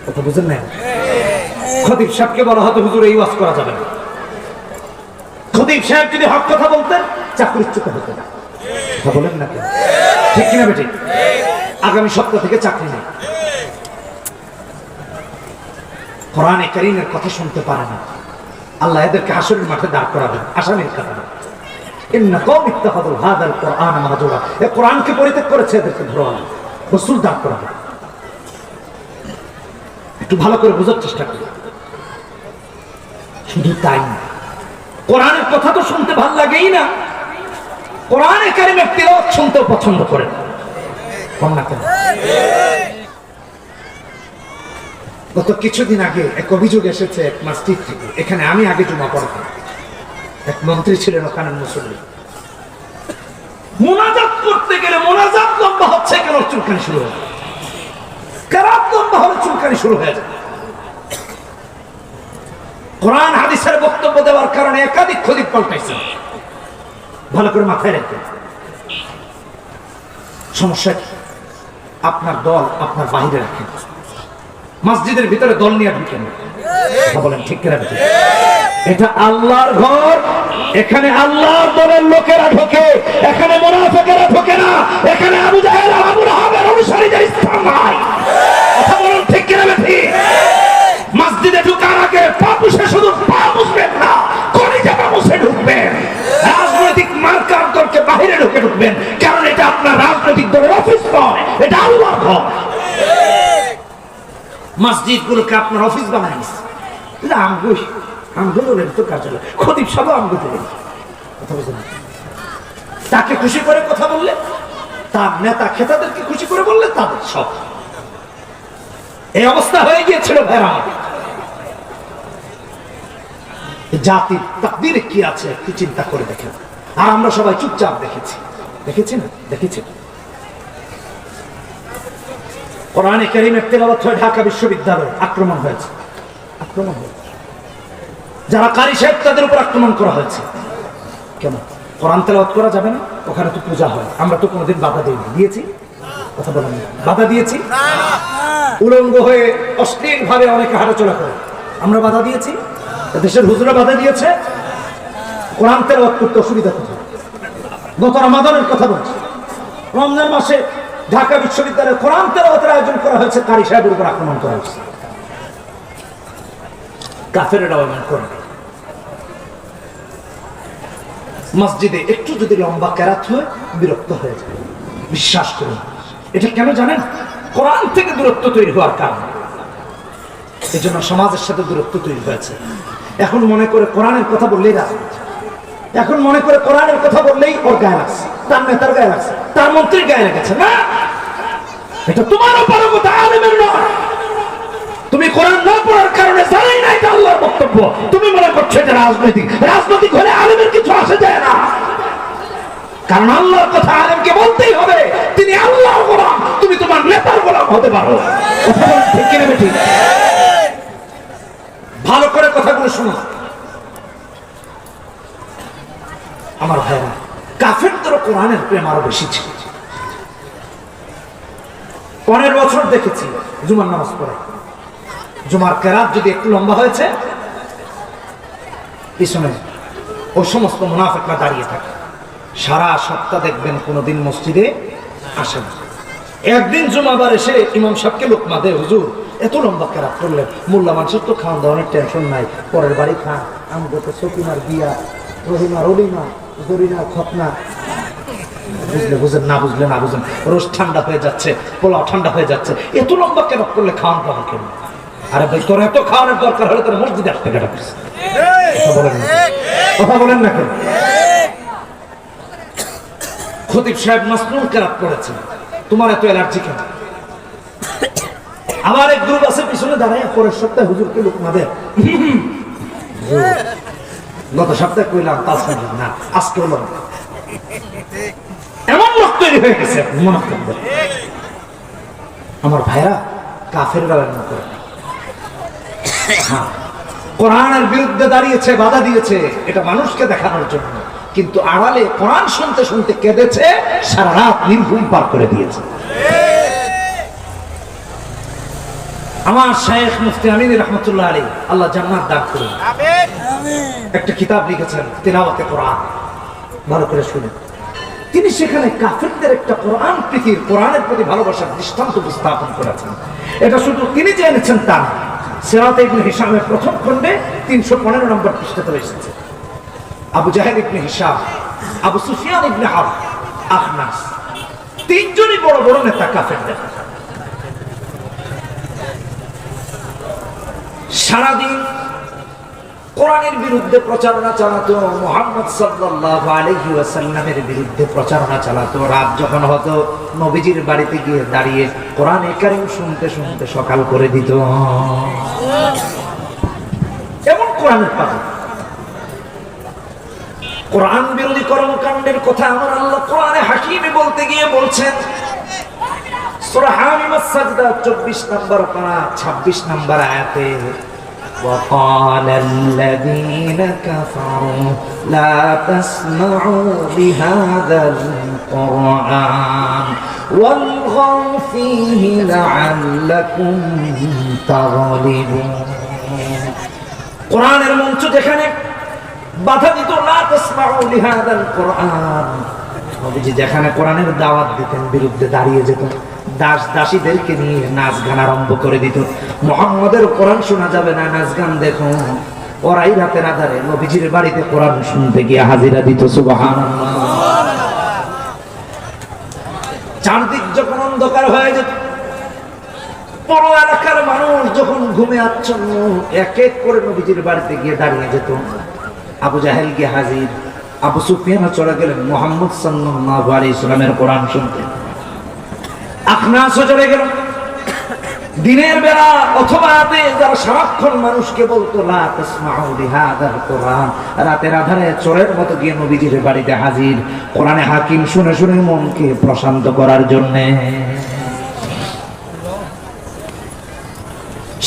কথা বুঝেন না? খতিব সাহেবকে বলা হতো হুজুর এই ওয়াজ করা যাবে না। খতিব সাহেব যদি হক কথা বলতেন চাকরিচ্যুত হতো না। কথা বলেন না কেন? ঠিক কিনা বেটি? আগামী সপ্তাহ থেকে চাকরি নেই। কোরআনে কারীমের কথা শুনতে পারে না, আল্লাহ এদেরকে হাসরের মাঠে দাঁড় করাবেন আসামির কাতারে। ইন্না কওমি ইত্তাখাযু হাযাল কুরআনা মাহজুরা, এই কোরআনকে পরিত্যাগ করেছে, এদেরকে ধরো না, রাসূল দাঁড় করাবে। একটু ভালো করে বোঝার চেষ্টা করি। শুধু তাই না, কোরআনের কথা তো শুনতে ভালো লাগেই না, কোরআনে কারিমের তিলাওয়াত শুনতেও পছন্দ করে না। গত কিছুদিন আগে এক অভিযোগ এসেছে এক মসজিদ থেকে, এখানে আমি আগে জুমা পড়তাম, এক মন্ত্রী ছিলেন ওখানের মুসল্লি, মুনাজাত করতে গেলে মুনাজাত লম্বা হচ্ছে কেন চুলকানি শুরু হয়ে যায়, কেরাত লম্বা হলে চুলকানি শুরু হয়ে যায়। কোরআন হাদিসের বক্তব্য দেওয়ার কারণে একাধিক খতিব পাল্টাইছে, ভালো করে মাথায় রাখবেন। সমস্যা কি? আপনার দল আপনার বাহিরে রাখেন, মসজিদের ভিতরে দল নিয়ে ঢুকেন। বলেন ঠিক কিনা? এটা আল্লাহর ঘর, এখানে আল্লাহর দলের লোকেরা ঢোকে, এখানে মুনাফিকেরা ঢোকে না, এখানে আবু জাহেল আর আবু লাহাবের অনুসারীদের স্থান নাই। কথা বলেন ঠিক কিনা? ঠিক। মসজিদে ঢোকার আগে পা মুছে, শুধু পা মুছবেন না, কলিজাটা মুছে ঢুকবেন। রাজনৈতিক মার্কার দলকে বাহিরে ঢুকে ঢুকবেন, কারণ এটা আপনার রাজনৈতিক দলের অফিস নয়, এটা আল্লাহর ঘর। মসজিদ গুলোকে আপনার অফিস বানায় নিচ্ছে, খতিব সব তাকে খুশি করে কথা বললে, তার নেতা খেতাদেরকে খুশি করে বললে তাদের সব। এই অবস্থা হয়ে গিয়েছিল ভেড়া। জাতির তাকদীরে কি আছে একটু চিন্তা করে দেখেন। আর আমরা সবাই চুপচাপ দেখেছি, দেখেছি না? দেখেছি। কোরআনে কারীমের তেলাওয়াত হয়ে ঢাকা বিশ্ববিদ্যালয়ে আক্রমণ হয়েছে, আক্রমণ হয়েছে। যারা কারি সাহেব তাদের উপর আক্রমণ করা হয়েছে। কেন? কোরআন তেলাওয়াত করা যাবে না? ওখানে তো পূজা হয়, আমরা তো কোনোদিন বাধা দিইনি। দিয়েছি? কথা বলেন, বাধা দিয়েছি? উলঙ্গ হয়ে অশ্লীল ভাবে অনেকে হাঁটাচলা করে, আমরা বাধা দিয়েছি? দেশের হুজুরা বাধা দিয়েছে? কোরআন তেলাওয়াত করতে অসুবিধা কোথায়? গত রমাদানের কথা বলছি, রমজান মাসে ঢাকা বিশ্ববিদ্যালয়ে কোরআন তেলাওয়াতের আয়োজন করা হয়েছে, কারি সাহেবের উপর আক্রমণ করা হয়েছে। কাফেরেরাও এমন করে। মসজিদে একটু যদি লম্বা কেরাত হয় বিরক্ত হয়ে যায়। বিশ্বাস করুন, এটা কেন জানেন? কোরআন থেকে দূরত্ব তৈরি হওয়ার কারণে। এই জন্য সমাজের সাথে দূরত্ব তৈরি হয়েছে। এখন মনে করে কোরআনের কথা বললেই রাজনীতি, এখন মনে করে কোরআনের কথা বললেই ওর গায়ে লাগছে, তার নেতার গায়ে লাগছে, তার মন্ত্রীর গায়ে লেগেছে। না, এটা তোমার অপারগতা, আলেমের নয়। তুমি কোরআন না পড়ার কারণে জানাই না এটা আল্লাহর বক্তব্য, তুমি মনে করছো এটা রাজনৈতিক। রাজনৈতিক হলে আলেমের কিছু আসে যায় না, কারণ আল্লাহর কথা আলেমকে বলতেই হবে। তিনি আল্লাহর গোলাম, তুমি তোমার নেতার গোলাম হতে পারো। ঠিক কিনা? ঠিক। ভালো করে কথাগুলো শুনো আমার ভাইরা। কাফেরদের কোরআনের প্রেম আরো বেশি ছিল। 15 বছর দেখেছি জুমার নামাজ পড়ে, জুমার কেরাত যদি একটু লম্বা হয়েছে, পিছনে ওই সমস্ত মুনাফিকরা দাঁড়িয়ে থাকে। সারা সপ্তাহ দেখবেন কোনোদিন মসজিদে আসে না। একদিন জুমাবার এসে ইমাম সাহেবকে লোকমা দেয়, হুজুর এত লম্বা কেরাত করলে মোল্লা মানুষের তো খাওয়ান দাওয়ানোর টেনশন নাই, পরের বাড়ি খান, আমগো তো সকিমার বিয়া, রহিমা রলিমা, জরিনা খতনা। বুঝলে বুঝেন, না বুঝলে না বুঝেন। রোজ ঠান্ডা হয়ে যাচ্ছে, পোলাও ঠান্ডা হয়ে যাচ্ছে, এত লম্বা কেরাত করলে খাওয়ান পাবো কেন? আরে ভাই, তোর এত খাওয়ানোর দরকার হলে তোর মসজিদে আসতে কেটা করছে? কথা বলেন না কেন? খতিব সাহেব মাসনুন কেরাত করেছেন, তোমার এত অ্যালার্জি কেন? আবার এক গ্রুপ আছে পিছনে দাঁড়ায়, পরের সপ্তাহে হুজুরকে লোকমা দেয়। গত সপ্তাহে কইলাম, তাও শুনলাম না, আজকে হলো না। এমন লোক তৈরি হয়ে গেছে মনে করবেন। আমার ভাইরা, কাফেররা এমন করে। কোরআনের বিরুদ্ধে দাঁড়িয়েছে, বাধা দিয়েছে, এটা মানুষকে দেখানোর জন্য, কিন্তু আড়ালে কোরআন শুনতে শুনতে কেঁদেছে, সারা রাত নির্ঘুম পার করে দিয়েছে। আমার শায়েখ মুফতি আমিন রহমতুল্লাহ আলাইহি, আল্লাহ জান্নাত দান করুন, একটা কিতাব লিখেছেন তিলাওয়াতে কোরআন। ভালো করে শুনেন। তিনি সেখানে কাফেরদের একটা কোরআন প্রীতির, কোরআনের প্রতি ভালোবাসার দৃষ্টান্ত উপস্থাপন করেছেন। এটা শুধু তিনি যে এনেছেন তা না, সিরাত ইবনে হিশামের প্রথম খণ্ডে 315 নম্বর পৃষ্ঠাতে এসেছে। আবু জাহেল ইবনে হিশাম আবু সুফিয়ান ইবনে হারব, আখনাস, তিনজনই বড় বড় নেতা কাফেরদের। সারাদিন কোরআনের বিরুদ্ধে প্রচারণা চালাতো, মুহাম্মদ সাল্লাল্লাহু আলাইহি ওয়াসাল্লামের বিরুদ্ধে প্রচারণা চালাতো। রাত যখন হতো নবীজির বাড়িতে গিয়ে দাঁড়িয়ে কোরআনে কারীম শুনতে শুনতে সকাল করে দিত। এমন কোরআনের পাগল। কোরআন বিরোধী কর্মকাণ্ডের কথা আমার আল্লাহ কোরআনে হাকিমে বলতে গিয়ে বলছেন, সূরা হামিমাস সাজদা 24 নম্বর পারা 26 নম্বর আয়াতে, وقال الذين كفروا لا تسمعوا بهذا القرآن والغوا فيه لعلكم تغلبون। কোরআনের মঞ্চ যেখানে বাধা দিত, লা তাসমাউ লিহাদাল কোরআন, নবীজি যেখানে কোরআনের দাওয়াত দিতেন বিরুদ্ধে দাঁড়িয়ে যেত, দাস দাসীদেরকে নিয়ে নাচ গান আরম্ভ করে দিত। মুহাম্মাদের কোরআন শোনা যাবে না, নাচ গান দেখো। ওরাই রাতের আধারে নবীজির বাড়িতে কোরআন শুনতে গিয়ে হাজিরা দিত। সুবহানাল্লাহ। চারদিক যখন অন্ধকার হয়ে যেত, পুরো এলাকার মানুষ যখন ঘুমে আচ্ছন্ন, এক এক করে নবীজির বাড়িতে গিয়ে দাঁড়িয়ে যেত। আবু জাহেল গিয়ে হাজির, আবু সুফিয়ানও চলে গেলেন মুহাম্মদ সাল্লাল্লাহু আলাইহি ওয়াসাল্লামের কোরআন শুনতে। আখনাসও চলে গেল। দিনের বেলা অথবা রাতে যারা সারাক্ষণ মানুষকে বলতো লা তাসমাউ লিহাদাল কোরআন, রাতের আধারে চোরের মতো গিয়ে নবীজির বাড়িতে হাজির, কোরআনে হাকিম শুনে শুনে মনকে প্রশান্ত করার জন্য।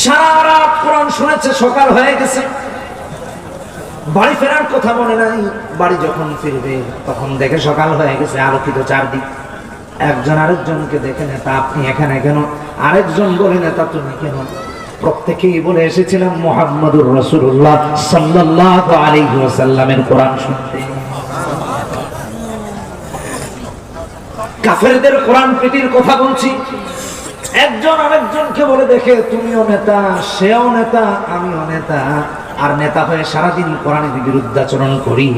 সারা রাত কোরআন শুনেছে, সকাল হয়ে গেছে, বাড়ি ফেরার কথা মনে নাই। বাড়ি যখন ফিরবে তখন দেখে সকাল হয়ে গেছে, আলোকিত চারদিক। একজন আরেকজনকে দেখে, নেতা আপনি এখানে কেন? আরেকজন বলে, নেতা তুমি কেন? প্রত্যেকেই বলে এসেছিলাম মুহাম্মদুর রাসূলুল্লাহ সাল্লাল্লাহু আলাইহি ওয়াসাল্লামের কোরআন শুনতে। কাফেরদের কোরআন প্রীতির কথা বলছি। একজন আরেকজনকে বলে, দেখে তুমিও নেতা, সেও নেতা, আমিও নেতা, আর নেতা হয়ে সারাদিন কোরআনের বিরুদ্ধাচরণ করি।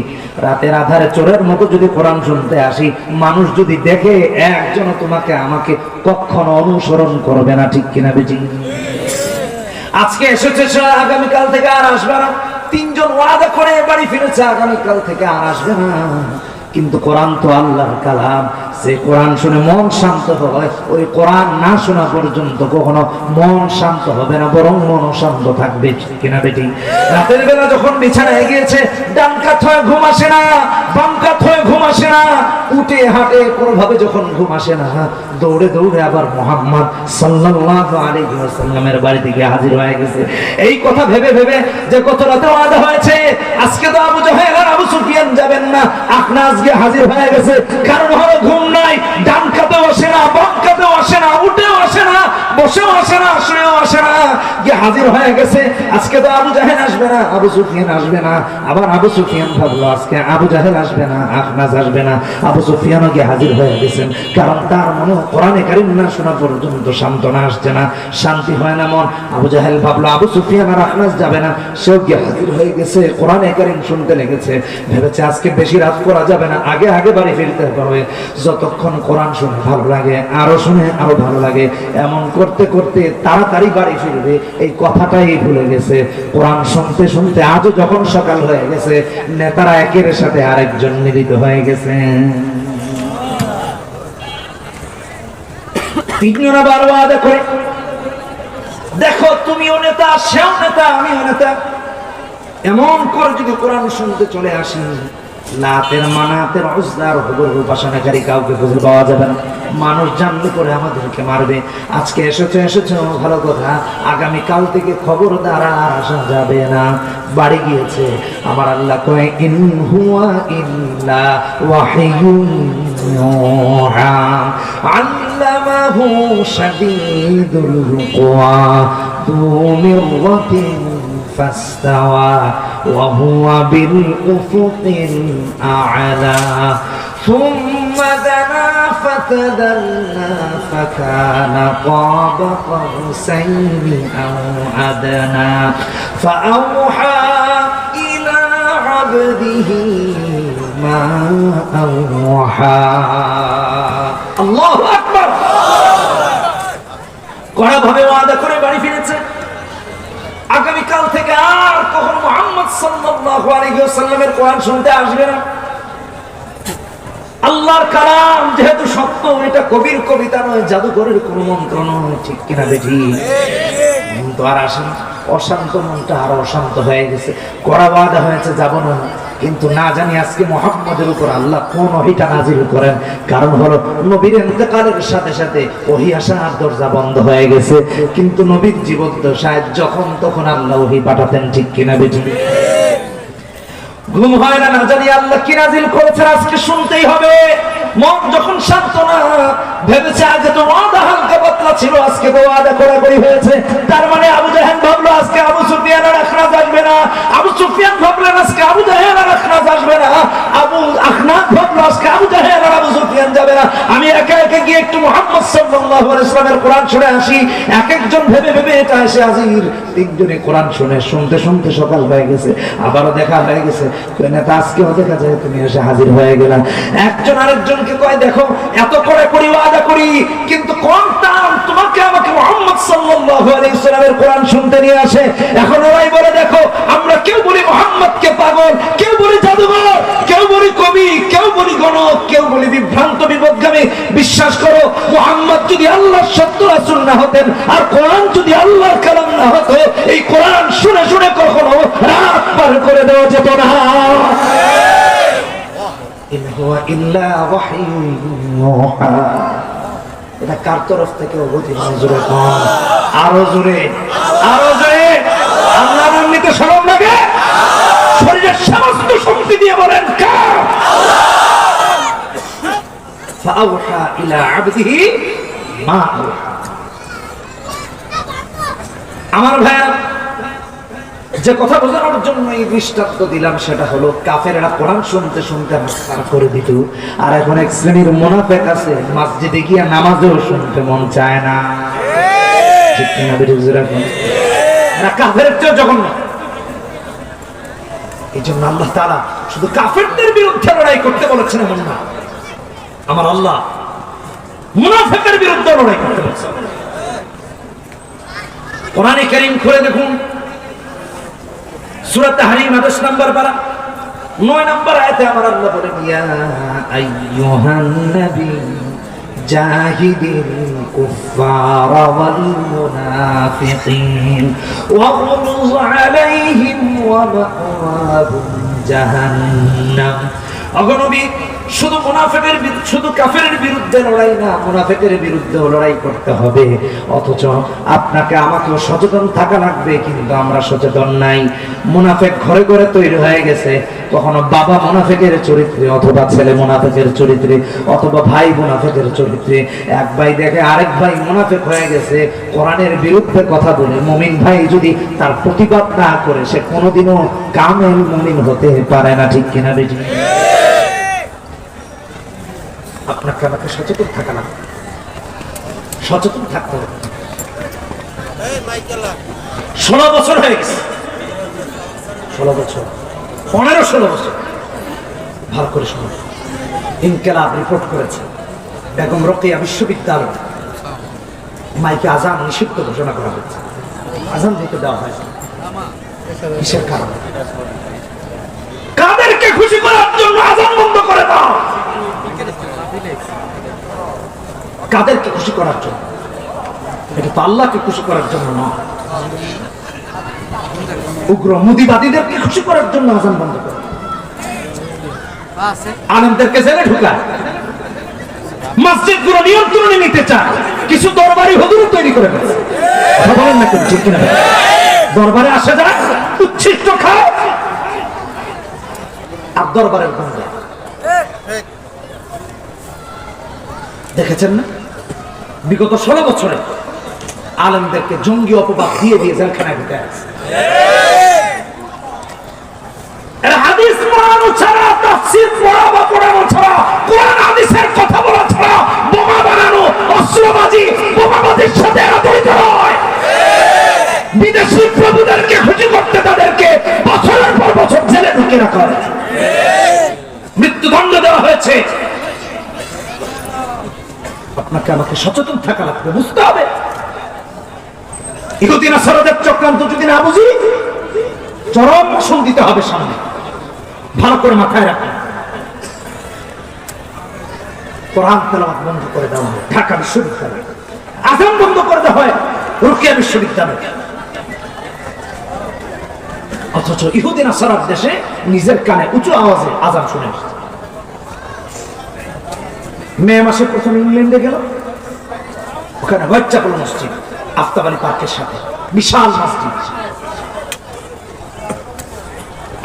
রাতের আধারে চোরের মতো যদি কোরআন শুনতে আসি, মানুষ যদি দেখে, একজন তোমাকে আমাকে কখনো অনুসরণ করবে না, ঠিক কিনা বেটি? আজকে এসেছে, আগামীকাল থেকে আর আসবে না। তিনজন ওয়াদা করে বাড়ি ফিরেছে, আগামীকাল থেকে আর আসবে না। কিন্তু কোরআন তো আল্লাহর কালাম, সে কোরআন শুনে মন শান্ত হয়। ওই কোরআন না শোনা পর্যন্ত কখনো মন শান্ত হবে না, বরং মন শান্ত থাকবে, কিনা বেটি? রাতের বেলা যখন বিছানায় গিয়েছে, ডান কাত হয়ে ঘুম আসে না, বাম কাত হয়ে ঘুম আসে না, উঠে হাঁটে কোনোভাবে যখন ঘুম আসে না, দৌড়ে দৌড়ে আবার মুহাম্মদ সাল্লাল্লাহু আলাইহি ওয়াসাল্লামের বাড়িতে গিয়ে হাজির হয়ে গেছে। এই কথা ভেবে ভেবে যে কত রাতে ওয়াদা হয়েছে, আজকে তো আবু জাহেল আর আবু সুফিয়ান যাবেন না, আখনাস গিয়ে হাজির হয়ে গেছে। কারণ হলো ঘুম নাই, ডান কাতেও আসে না, বাম কাতেও আসে না, উঠেও আসে না, বসেও আসে না, শুয়েও আসে না, গিয়ে হাজির হয়ে গেছে। আজকে তো আবু জাহেল আসবে না, আবু সুফিয়ান আসবে না। আবার আবু সুফিয়ান ভাবলো আজকে আবু জাহেল আসবে না, আখনাস আসবে না, আবু সুফিয়ানও গিয়ে হাজির হয়ে গেছেন। কারণ তার মনে কোরআনে কারীম না শোনা পর্যন্ত সান্ত্বনা আসছে না, শান্তি হয় না মন। আবু জাহেল ভাবলো আবু সুফিয়ান আর আখনাস যাবে না, সেও গিয়ে হাজির হয়ে গেছে, কোরআনে কারীম শুনতে লেগেছে। ভেবেছে আজকে বেশি রাত করা যাবে না, আগে আগে বাড়ি ফিরতে হবে। যতক্ষণ কোরআন শুনে ভালো লাগে, আরো শুনে আরো ভালো লাগে, এমন করতে করতে তাড়াতাড়ি বাড়ি ফিরবে এই কথাটাই ভুলে গেছে। কোরআন শুনতে শুনতে আজও যখন সকাল হয়ে গেছে, নেতারা একের সাথে আরেকজন মিলিত হয়ে গেছে। তিনজনা বারো ওয়াদা করে, দেখো তুমিও নেতা, সেও নেতা, আমিও নেতা, এমন করে যদি কোরআন শুনতে চলে আসি, লাতের মানাতের উজ্জার হুবুর উপাসনাকারী কাউকে খুঁজে পাওয়া যাবে না। মানুষ জানলে করে আমাদেরকে মারবে। আজকে এসেছো ভালো কথা, আগামী কাল থেকে খবরদার আর আসা যাবে না। বাড়ি গিয়েছে, আমার আল্লাহ কয় ইন হুয়া ইল্লা ওয়াহিয়ুন ইউহা আল্লামাহু শাদীদুল কুওয়া যু মিররাতিন فاستوى وهو بالأفق الأعلى ثم دنا فتدلى فكان قاب قوسين أو أدنى فأوحى إلى عبده মা আওহা। আল্লাহু আকবার। কড়াভাবে ওয়াদা করে বাড়ি ফিরেছে, আগামীকাল থেকে আর কখনো মুহাম্মদ সাল্লাল্লাহু আলাইহি ওয়াসাল্লামের কোরআন শুনতে আসবে না। আল্লাহর কালাম যেহেতু সত্য, এটা কবির কবিতা নয়, জাদুঘরের কোন মন্ত্র নয়, ঠিক কিনা বেঠি? কিন্তু আর আসেন, অশান্ত মনটা আরো অশান্ত হয়ে গেছে। কড়া ওয়াদা হয়েছে যাব না, কিন্তু না জানি আজকে মুহাম্মদের উপর আল্লাহ কোন ওহীটা নাজিল করেন। কারণ হলো নবীর ইন্তেকালের সাথে সাথে ওহী আসার দরজা বন্ধ হয়ে গেছে, কিন্তু নবীর জীবদ্দশায় যখন তখন আল্লাহ ওহী পাঠাতেন, ঠিক কিনা বেঠি? ঘুম হয় না, না জানি আল্লাহ কি নাজিল করেছেন, আজকে শুনতেই হবে। মন যখন শান্ত না, ভেবেছে আগে তো ওয়াদা হালকা পাতলা ছিল, আজকে তো ওয়াদা কড়াকড়ি হয়েছে। তার মানে আবু জাহেল ভাবলো আজকে আবু সুফিয়ান আর আখনাস আসবে না, আবু সুফিয়ান ভাবলেন আজকে আবু জাহেল আর আখনাস আসবে না, আবু আখনাস ভাবলো আজকে আবু জাহেল আর আবু সুফিয়ান যাবে না। আমি একা একা গিয়ে একটু মুহাম্মদ সাল্লাল্লাহু আলাইহি ওয়াসাল্লামের কোরআন শুনে আসি। এক একজন ভেবে ভেবে এটা এসে হাজির, তিনজনে কোরআন শুনতে শুনতে সকাল হয়ে গেছে, আবারও দেখা হয়ে গেছে। নেতা আজকেও দেখা যায় তুমি এসে হাজির হয়ে গেলা। একজন আরেকজনকে কয় দেখো এত করে করি ওয়াদা করি, কিন্তু কোনটাম তোমাকে আমাকে মুহাম্মদ সাল্লাল্লাহু আলাইহি ওয়াসাল্লামের কোরআন শুনতে নিয়ে আসে। এখন ওরাই বলে দেখো, আমরা কেউ বলি মুহাম্মদকে পাগল, কেউ বলি জাদুঘর, কেউ বলি কবি, কেউ বলি গণক, কেউ বলি বিভ্রান্ত বিপদগামী। বিশ্বাস করো, মুহাম্মদ যদি আল্লাহর সত্য রাসূল না হতেন, আর কোরআন যদি আল্লাহর কালাম না হতো, এই কোরআন শুনে শুনে কখনো রাত পার করে দেওয়া যেত না। ইন হুয়া ইল্লা ওয়াহয়ুন ইউহা। এটা কার তরফ থেকে অবতীর্ণ? জোরে কোন, আরো জোরে, আরো জোরে। আল্লাহর নাম নিতে শরম লাগে? শরীরের সমস্ত শক্তি দিয়ে বলেন কার? ফাআওহা ইলা আবদিহি মা আওহা। আমার ভাইয়া, যে কথা বোঝানোর জন্য এই দৃষ্টান্ত দিলাম সেটা হলো, কাফেররা কোরআন শুনতে শুনতে মাস্তার করে দিত, আর এখন এক শ্রেণীর মুনাফিক আছে মসজিদে গিয়ে নামাজও শুনতে মন চায় না, ঠিক কিনা বেঠিক? এরা কাফেরের চেয়ে জঘন্য। এই জন্য আল্লাহ তাআলা শুধু কাফেরদের বিরুদ্ধে লড়াই করতে বলেছেন এমন না, আমার আল্লাহ মুনাফিকের বিরুদ্ধে লড়াই করতে বলেছেন। কোরআনে কারীম খুলে দেখুন, সূরা তাহরীম ২৮ নম্বর পারা ৯ নম্বর আয়াতে আমার আল্লাহ বলেন, ইয়া আইয়ুহান নবী জাহিদিল কুফারা ওয়াল মুনাফিকিন ওয়াগলুয আলাইহিম ওয়া মাওয়াহুম জাহান্নাম। অগনবী, শুধু মুনাফিকের শুধু কাফেরের বিরুদ্ধে লড়াই না, মুনাফিকের বিরুদ্ধেও লড়াই করতে হবে। অথচ আপনাকে আমাকেও সচেতন থাকা লাগবে, কিন্তু আমরা সচেতন নাই। মুনাফিক ঘরে ঘরে তৈরি হয়ে গেছে, কখনো বাবা মুনাফিকের চরিত্রে, অথবা ছেলে মুনাফিকের চরিত্রে, অথবা ভাই মুনাফিকের চরিত্রে। এক ভাই দেখে আরেক ভাই মুনাফিক হয়ে গেছে, কোরআনের বিরুদ্ধে কথা বলে, মুমিন ভাই যদি তার প্রতিবাদ না করে, সে কোনোদিনও কামেল মুমিন হতে পারে না, ঠিক কিনা বেটি? আপনাকে আমাকে সচেতন থাকা না, সচেতন থাকতে হবে। 16 বছর হয়ে গেছে, 16 বছর, 15-16 বছর। ভালো করে শুনুন, ইনকিলাব রিপোর্ট করেছে, বেগম রোকেয়া বিশ্ববিদ্যালয় মাইকে আজান নিষিদ্ধ ঘোষণা করা হয়েছে, আজান দিতে দেওয়া হয়েছে। কিসের কারণে? কাদেরকে খুশি করার জন্য আজান বন্ধ করে দাও? কাদেরকে খুশি করার জন্য? এটা তো আল্লাহকে খুশি করার জন্য নয়। উগ্র মুদিবাদীদেরকে খুশি করার জন্য আজান বন্ধ করে, আলেমদেরকে জেলে ঢুকায়, মসজিদগুলো নিয়ন্ত্রণে নিতে চায়, কিছু দরবারি হুজুর তৈরি করে ফেলেছে। কথা বলেন না কেন, ঠিক কিনা? দরবারে আসে যায়, উচ্ছিষ্ট খায়, আর দরবারের বন্ধ। দেখেছেন না, বিগত 16 বছরে আলেমদেরকে জঙ্গি অপবাদ দিয়ে দিয়ে জেলখানায় ঢুকে আছে। এরা হাদিস পড়ানো ছাড়া, তাফসীর পড়া বা পড়ানো ছাড়া, কোরআন হাদিসের কথা বলা ছাড়া বোমা বানানো, অস্ত্রবাজি, বোমাবাজির সাথে এরা জড়িত নয়। বিদেশি প্রভুদেরকে খুশি করতে তাদেরকে বছরের পর বছর জেলে ঢুকে রাখা হয়। দেওয়া হয়েছে। আপনাকে আমাকে সচেতন থাকা লাগবে, বুঝতে হবে। ইহুদি নাসারাদের চক্রান্ত যদি না বুঝি, চরম ভাষণ দিতে হবে সামনে। ভালো করে মাথায় রাখেন। কোরআন তেলাওয়াত বন্ধ করে দেওয়া হয় ঢাকা বিশ্ববিদ্যালয়ে, আযান বন্ধ করে দেওয়া হয় রোকেয়া বিশ্ববিদ্যালয়ে। অথচ ইহুদি নাসারার দেশে নিজের কানে উঁচু আওয়াজে আযান শুনে আসছে। মে মাসে প্রথম ইংল্যান্ডে গেল, ওখানে হোয়াইটচ্যাপেল মসজিদ, আফতাব আলী পার্কের সাথে বিশাল মসজিদ,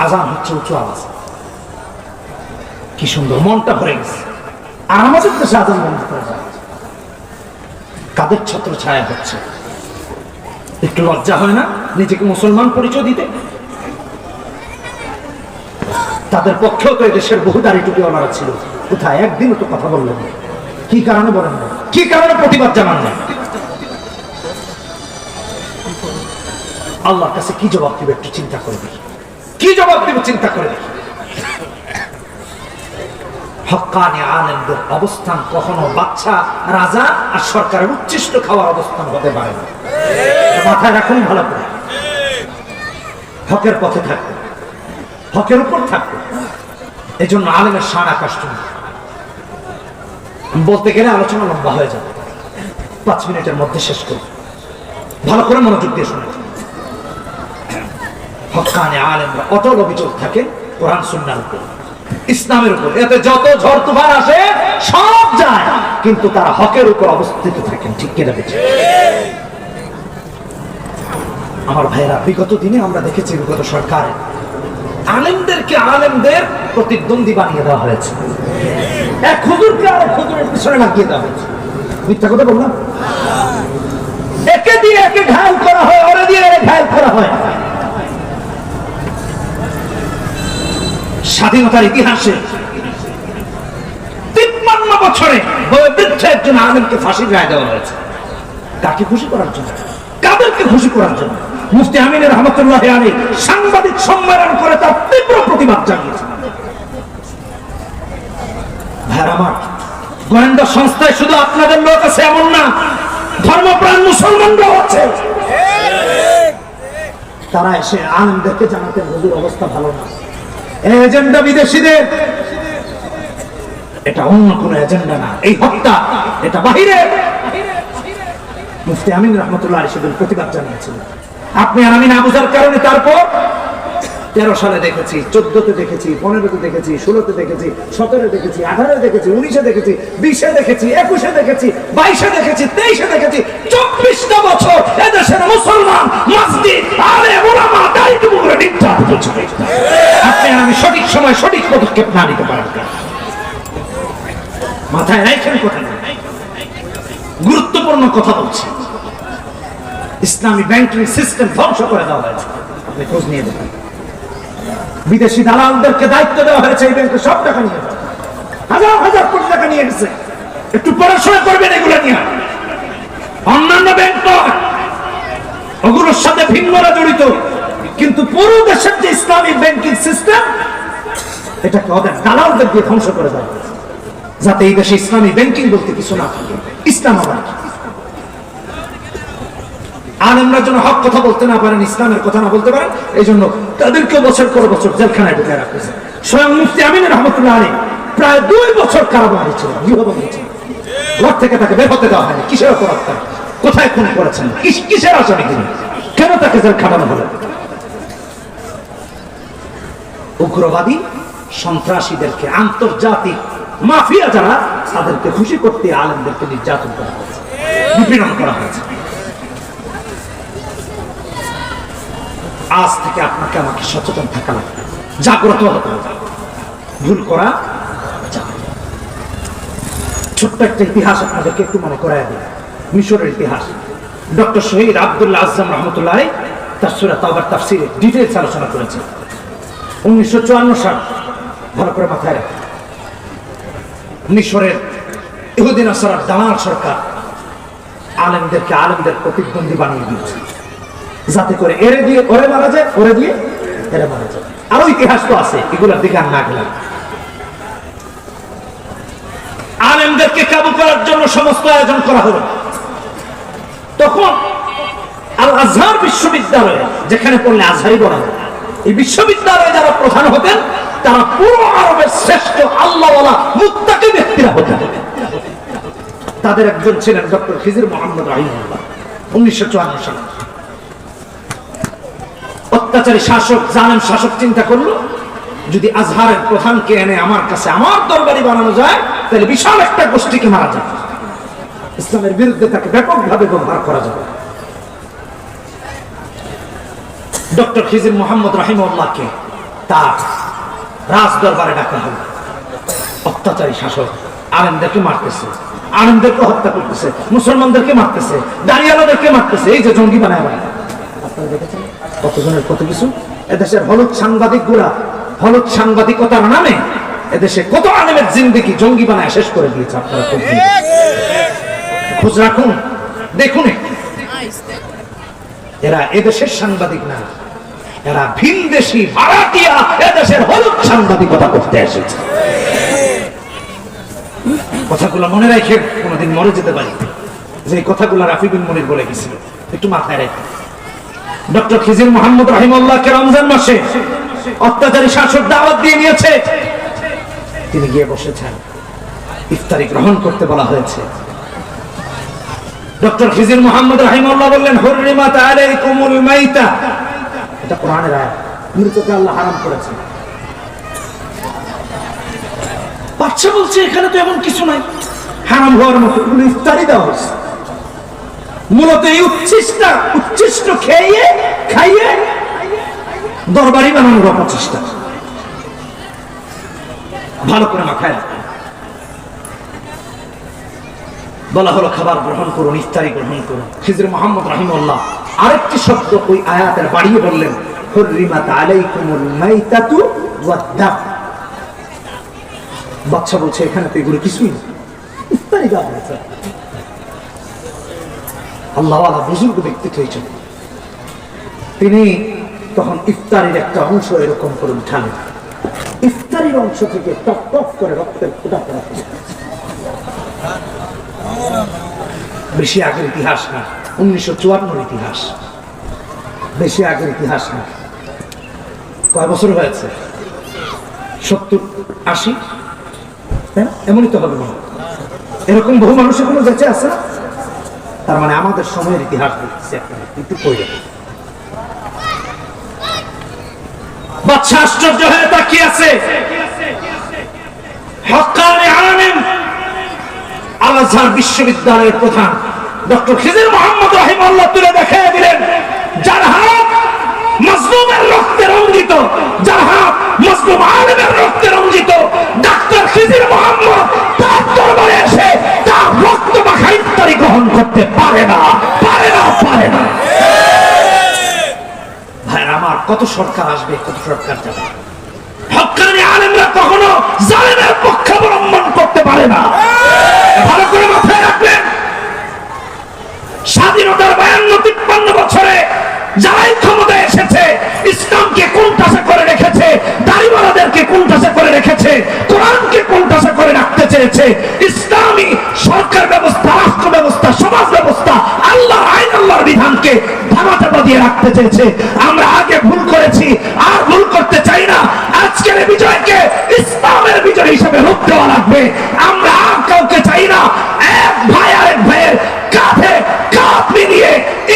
আযান হচ্ছে উঁচু আওয়াজ। কি সুন্দর, মনটা ভরে গেছে। আর আমাদের দেশে আযান বন্ধ করে দেওয়া হচ্ছে। কাদের ছত্র ছায়া হচ্ছে? একটু লজ্জা হয় না নিজেকে মুসলমান পরিচয় দিতে? তাদের পক্ষেও তো এদেশের বহু দাড়ি টুপিওয়ালারা ছিল, কোথায় একদিনও তো কথা বললেন না। কি কারণে বলেন না? কি কারণে প্রতিবাদ জানান না? আল্লাহর কাছে কি জবাব দিবে একটু চিন্তা করে দেখি। কি জবাব দেব চিন্তা করে দেখি। হক্কানি আলেমদের অবস্থান কখনো বাচ্চা, রাজা আর সরকারের উচ্ছিষ্ট খাওয়ার অবস্থান হতে পারে না। মাথায় রাখুন ভালো করে। হকের পথে থাকবে, হকের উপর থাকবে। এই জন্য আলেমের শান আকাশ চুম্বি। বলতে গেলে আলোচনা লম্বা হয়ে যাবে, 5 মিনিটের মধ্যে শেষ করব। ভালো করে মনোযোগ দিয়ে শুনে। হক্কানি আলেমরা অটল অবিচল থাকে কোরআন সুন্নাহর উপর, ইসলামের উপর। এতে যত ঝড় তুফান আসে সব যায়, কিন্তু তারা হকের উপর অবস্থিত থাকেন। ঠিক কিনা বেঁচে? আমার ভাইরা, বিগত দিনে আমরা দেখেছি বিগত সরকারে আলেমদেরকে আলেমদের প্রতিদ্বন্দ্বী বানিয়ে দেওয়া হয়েছে। এক হুজুরকে আরেক হুজুরের পিছনে লাগিয়ে দেওয়া হয়েছে। মিথ্যা কথা বললাম? একে দিয়ে একে ঘায়ল করা হয়, ওরে দিয়ে একে ঘায়ল করা হয়। স্বাধীনতার ইতিহাসে 53 বছরে বয়োবৃদ্ধ একজন আলেমকে ফাঁসির রায় দেওয়া হয়েছে। কাকে খুশি করার জন্য? কাদেরকে খুশি করার জন্য? মুফতি আমিন রহমতুল্লাহ আলাইহি সাংবাদিক সম্মেলন করে তার তীব্র প্রতিবাদ জানিয়েছেন। ভাইরা আমার, গোয়েন্দা সংস্থায় শুধু আপনাদের লোক আছে এমন না, ধর্মপ্রাণ মুসলমানরাও আছে। তারা এসে আলেমদেরকে জানাতেন হুজুর অবস্থা ভালো না। এজেন্ডা বিদেশিদের, এটা অন্য কোন এজেন্ডা না। এই হত্যা এটা বাহিরে। মুফতি আমিন রহমতুল্লাহ আলাইহি সেদিন প্রতিবাদ জানিয়েছিলেন। আপনি আর আমি না বুঝার কারণে তারপর 13 সালে দেখেছি, 14তে দেখেছি, 15তে দেখেছি, 16তে দেখেছি, 17 দেখেছি, 18 দেখেছি, 19 দেখেছি, 20 দেখেছি, 21 দেখেছি, 22 দেখেছি, 23 দেখেছি। 24টা বছর এদেশের মুসলমান মসজিদ আলেম ওলামা দায়িত্ব করে নির্যাতিত হচ্ছে। আপনি আর আমি সঠিক সময় সঠিক পদক্ষেপ না নিতে পারেন, মাথায় রাখেন কথা। গুরুত্বপূর্ণ কথা বলছি। ইসলামী ব্যাংকিং সিস্টেম ধ্বংস করে দেওয়া হয়েছে। আপনি খোঁজ নিয়ে দেখেন। বিদেশি দালালদেরকে দায়িত্ব দেওয়া হয়েছে এই ব্যাংকে সব টাকা নিয়ে যাবে, হাজার হাজার কোটি টাকা নিয়ে গেছে। একটু পড়াশোনা করবেন এগুলো নিয়ে। অন্যান্য ব্যাংক নয়, ওগুলোর সাথে ভিন্নরা জড়িত, কিন্তু পুরো দেশের যে ইসলামী ব্যাংকিং সিস্টেম, এটাকে ওদের দালালদের দিয়ে ধ্বংস করে দেওয়া হয়েছে, যাতে এই দেশে ইসলামী ব্যাংকিং বলতে কিছু না থাকে। ইসলাম আবার আলেমরা যেন হক কথা বলতে না পারেন, ইসলামের কথা না বলতে পারেন, এই জন্য তাদেরকে বছর পর বছর জেলখানায় ঢুকে রাখতেছে। স্বয়ং মুফতি আমিন রহমতুল্লাহ আলাইহি প্রায় 2 বছর কারাবন্দী ছিলেন, গৃহবন্দী ছিলেন। ঘর থেকে তাকে বের হতে দেওয়া হয়নি। কিসের অপরাধ তার? কোথায় খুন করেছেন? কিসের আসামি তিনি? কেন তাকে জেল খাটানো হলো? উগ্রবাদী সন্ত্রাসীদেরকে, আন্তর্জাতিক মাফিয়া যারা, তাদেরকে খুশি করতে আলেমদেরকে নির্যাতন করা হয়েছে, নিপীড়ন করা হয়েছে। আজ থেকে আপনাকে আমাকে সচেতন থাকা লাগবে, জাগ্রত হতে হবে। ভুল করা যাবে। ছোট্ট একটা ইতিহাস আপনাদেরকে একটু মনে করায় দিই, মিশরের ইতিহাস। ডক্টর শহীদ আব্দুল্লাহ আজম রহমতুল্লাহ তার সূরা তাওবার তাফসিরে ডিটেইলস আলোচনা করেছেন। 1954 সাল, ভালো করে মাথায় রাখেন। মিশরের ইহুদি নাসারার দালাল সরকার আলেমদেরকে আলেমদের প্রতিদ্বন্দ্বী বানিয়ে দিয়েছে, যাতে করে এরে দিয়ে ওরে মারা যায়, ওরে দিয়ে এরে মারা যায়। আরো ইতিহাস তো আছে, এগুলোর দিকে আর না গেলাম। আমাদেরকে কাবু করার জন্য সমস্ত আয়োজন করা হলো। তখন আল আজহার বিশ্ববিদ্যালয়ে, যেখানে পড়লে আজহারি বলা হয়, এই বিশ্ববিদ্যালয়ে যারা প্রধান হতেন তারা পুরো আরবের শ্রেষ্ঠ আল্লাহওয়ালা মুত্তাকি ব্যক্তিরা হতেন। তাদের একজন ছিলেন ডক্টর খিজির মোহাম্মদ রাহিমাহুল্লাহ। 1954 সালে অত্যাচারী শাসক, জালেম শাসক চিন্তা করলো, যদি আজহারের প্রধানকে এনে আমার কাছে আমার দরবারি বানানো যায় তাহলে বিশাল একটা গোষ্ঠীকে মারা যাবে, ইসলামের বিরুদ্ধে তাকে ব্যাপকভাবে ব্যবহার করা যাবে। ডক্টর খিজির মোহাম্মদ রাহিমাহুল্লাহকে তার রাজ দরবারে ডাকা হলো। অত্যাচারী শাসক আলেমদেরকে মারতেছে, আলেমদেরকে হত্যা করতেছে, মুসলমানদেরকে মারতেছে, দাঁড়িয়ালাদেরকে মারতেছে, এই যে জঙ্গি বানায় বানায়। আপনারা দেখেছেন কতজনের কত কিছু। এদেশের হলুদ সাংবাদিক গুলা হলুদ সাংবাদিকতার নামে এদেশে কত আলেমের জিন্দেগি জঙ্গি বানায় শেষ করে দিয়েছে। আপনারা খোঁজ রাখুন, দেখুন। এরা এদেশের সাংবাদিক না, এরা ভিনদেশি ভাড়াটিয়া এদেশের হলুদ সাংবাদিকতা করতে এসেছে। কথাগুলো মনে রাখে, কোনদিন মরে যেতে পারি যে কথাগুলো রাফি বিন মনির বলে গেছিল, একটু মাথায় রেখে। ডক্টর খিজির মোহাম্মদ রাহিমাহুল্লাহকে রমজান মাসে অত্যাচারী শাসক দাওয়াত দিয়ে নিয়েছে। তিনি গিয়ে বসেছেন, ইফতারি গ্রহণ করতে বলা হয়েছে। ডক্টর খিজির মোহাম্মদ রাহিমাহুল্লাহ বললেন, হুররিমাত আলাইকুমুল মাইতা, এটা কোরআনের আয়াত, মৃতকে আল্লাহ হারাম করেছেন। বাচ্চা বলছে এখানে তো এমন কিছু নাই হারাম হওয়ার মতো, ইফতারি দেওয়া হয়েছে। মূলত এই উচ্ছিষ্ট খাইয়ে দরবারি বানানোর অপচেষ্টা। ভালো করে মাথায় রাখেন। বলা হলো খাবার গ্রহণ করুন, ইফতারি গ্রহণ করুন। খিজির মোহাম্মদ রাহিমাহুল্লাহ আরেকটি শব্দ ওই আয়াতের বাড়িয়ে বললেন, হুররিমাত আলাইকুমুল মাইতাতু ওয়াদ-দাম। বাচ্চা বলছে এখানে তো এগুলো কিছুই না, ইফতারি দেওয়া হয়েছে। আল্লাহওয়ালা বুজুর্গ ব্যক্তিত্ব হয়েছেন, তিনি তখন ইফতারির একটা অংশ এরকম করে উঠালেন। ইফতারির অংশ থেকে টপ টপ করে রক্তের ফোঁটা পড়া। বেশি আগের ইতিহাস না, 1954 ইতিহাস, বেশি আগের ইতিহাস না। কয় বছর হয়েছে? 70-80, এমনই তো হবে। এরকম বহু মানুষ এখনো বেঁচে আছে না? তার মানে আমাদের সময়ের ইতিহাস দেখতেছি। একটু পড়ে বাচ্চা আশ্চর্য হয়ে তাকিয়ে আছে। হক্কানি আলেম আল আজহার বিশ্ববিদ্যালয়ের প্রধান ডক্টর খিজির মোহাম্মদ রাহিমাহুল্লাহ তুলে দেখিয়ে দিলেন, যার হাত মাজলুমের রক্তে রঞ্জিত, যার হাত মাজলুম আলেমের রক্তে রঞ্জিত, ডক্টর খিজির মোহাম্মদ তার দরবারে এসে তার রক্ত মাখা ইফতারি গ্রহণ করতে পারে না। ভাইরা আমার, কত সরকার আসবে, কত সরকার যাবে, হক্কানি আলেমরা কখনো জালেমের পক্ষ অবলম্বন করতে পারে না। ভালো করে মাথায় রাখবেন। স্বাধীনতার 52-53 বছরে যারাই ক্ষমতায় এসেছে, ইসলামকে কোণঠাসা করে রেখেছে, দাড়িওয়ালাদেরকে কোণঠাসা করে রেখেছে, কোরআনকে কোণঠাসা করে রাখতে চেয়েছে, ইসলামী সরকার ব্যবস্থা, রাষ্ট্র ব্যবস্থা, সমাজ ব্যবস্থা, আল্লাহর আইন, আল্লাহর বিধানকে ধামাচাপা দিয়ে রাখতে চেয়েছে। আমরা আগে ভুল করেছি, আর ভুল করতে চাই না। আজকের বিজয়কে ইসলামের বিজয় হিসেবে রূপ দেওয়া লাগবে। আমরা আর কাউকে চাই না। এক ভাই আরেক ভাইয়ের কাঁধে কাঁধ মিলিয়ে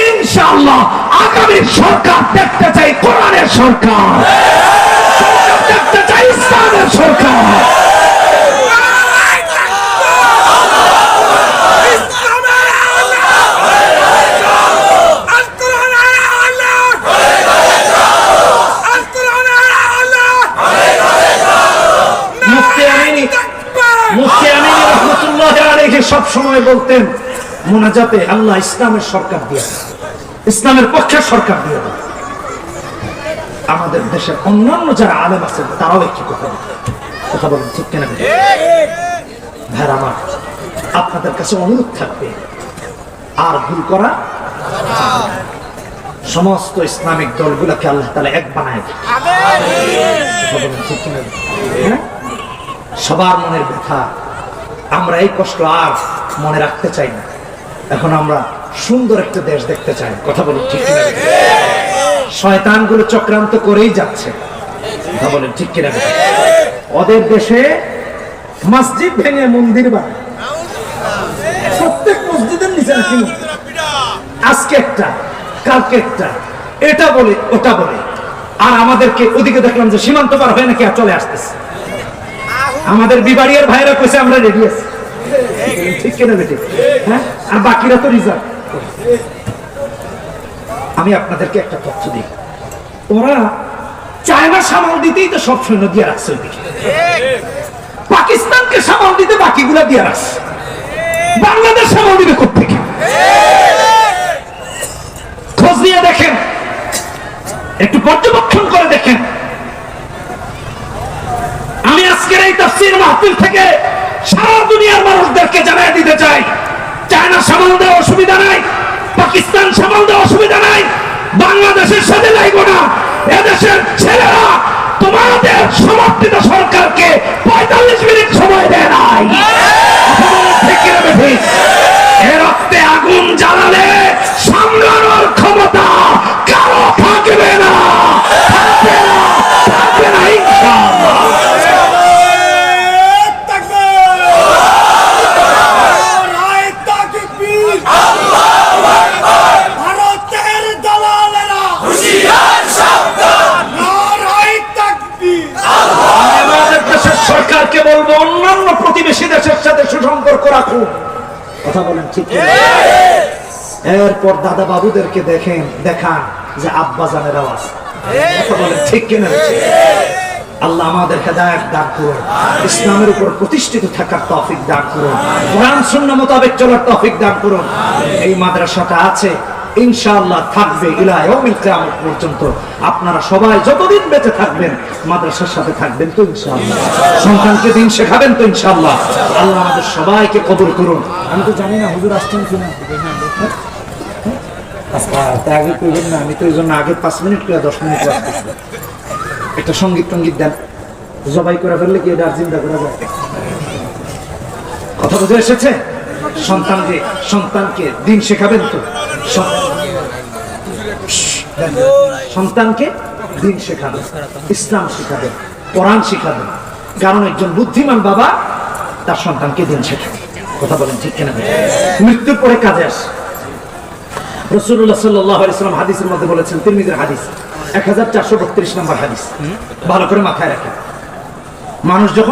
ইনশাআল্লাহ আগামী সরকার দেখতে চাই, কোরআনের সরকার দেখতে চাই, ইসলামের সরকার। সব সময় বলতেন মুনাজাতে, আল্লাহ ইসলামের সরকার দিয়ে, ইসলামের পক্ষের সরকার দিয়ে। আমাদের দেশের অন্যান্য যারা আলেম আছেন তারাও একই কথা বলেন, ঠিক কেন? ভাইরা আমার, আপনাদের কাছে অনুরোধ থাকবে, আর ভুল করা সমস্ত ইসলামিক দলগুলোকে আল্লাহ তাআলা এক বানায় দেয়। ঠিক কিনা? সবার মনের ব্যথা আমরা এই কষ্ট আর মনে রাখতে চাই না। এখন আমরা সুন্দর একটা দেশ দেখতে চাই। কথা বলুন ঠিক কিনা? শয়তানগুলো চক্রান্ত করেই যাচ্ছে। কথা বলেন ঠিক কিনা? ওদের দেশে মসজিদ ভেঙে মন্দির বানায়, প্রত্যেক মসজিদের নিচে রাখি, আজকে একটা কালকে একটা, এটা বলে ওটা বলে। আর আমাদেরকে ওদিকে দেখলাম যে সীমান্ত পার হয়ে নাকি চলে আসতেছে। আমাদের বিবাড়িয়ার ভাইরা কইছে আমরা রেডি আছি। ঠিক কিনা বেটি? হ্যাঁ, আর বাকিরা তো রিজার্ভ। আমি আপনাদেরকে একটা তথ্য দিই, ওরা চায়না সামাল দিতেই তো সব সৈন্য দিয়ে রাখছে ওইদিকে, পাকিস্তানকে সামাল দিতে বাকিগুলা দিয়ে রাখছে, বাংলাদেশ সামাল দিবে কোত্থেকে? খোঁজ নিয়ে দেখেন, একটু পর্যবেক্ষণ করে দেখেন। আমি আজকের এই তাফসীর মাহফিল থেকে সারা দুনিয়ার মানুষদেরকে জানিয়ে দিতে চাই, চায়না সামাল দেওয়া অসুবিধা নাই, পাকিস্তান সামাল দেওয়া অসুবিধা নাই, বাংলাদেশের সাথে লাগবো না। এদেশের ছেলেরা তোমাদের সমর্থিত সরকারকে 45 মিনিট সময় দেয় নাই। এ রক্তে আগুন জ্বালালে সামলানোর ক্ষমতা কারো থাকবে না, থাকবে না, থাকবে না ইনশাআল্লাহ। সরকারকে বলবো অন্যান্য প্রতিবেশী দেশের সাথে সুসম্পর্ক রাখুন। কথা বলেন ঠিক? এরপর দাদা বাবুদেরকে দেখেন, দেখান যে আব্বা জানের আওয়াজ। কথা বলেন ঠিক কিনা? আল্লাহ আমাদের হেদায়েত দান করুন, ইসলামের উপর প্রতিষ্ঠিত থাকার তৌফিক দান করুন, কোরআন সুন্নাহ মোতাবেক চলার তৌফিক দান করুন। এই মাদ্রাসাটা আছে, ইনশাআল্লাহ থাকবে ইলা ইয়াউমিল কিয়ামত পর্যন্ত। আপনারা সবাই যতদিন বেঁচে থাকবেন মাদ্রাসার সাথে থাকবেন তো ইনশাআল্লাহ, সন্তানকে দিন শেখাবেন তো ইনশাআল্লাহ। আল্লাহ আমাদের সবাইকে কবুল করুন। আমি তো জানি না হুজুর আসছেন কিনা, আগে কইবেন না, আমি তো এই জন্য আগে 5 মিনিট করে 10 মিনিট রাখতেছি। একটা সঙ্গীত টঙ্গীত দেন, জবাই করে ফেললে কি এটা চিন্তা করা যায়? কথা বুঝে এসেছে? সন্তানকে দিন শেখাবেন তো, সন্তানকে দিন শেখাবেন, ইসলাম শিখাবেন, কোরআন শিখাবেন। কারণ একজন বুদ্ধিমান বাবা তার সন্তানকে দিন শেখাবে। কথা বলেন ঠিক কিনা? মৃত্যুর পরে কাজে আসে। রাসূলুল্লাহ সাল্লাল্লাহু আলাইহি ওয়াসাল্লাম হাদিসের মধ্যে বলেছেন, তিরমিজির হাদিস 1432 নম্বর হাদিস, ভালো করে মাথায় রাখেন। মানুষ যখন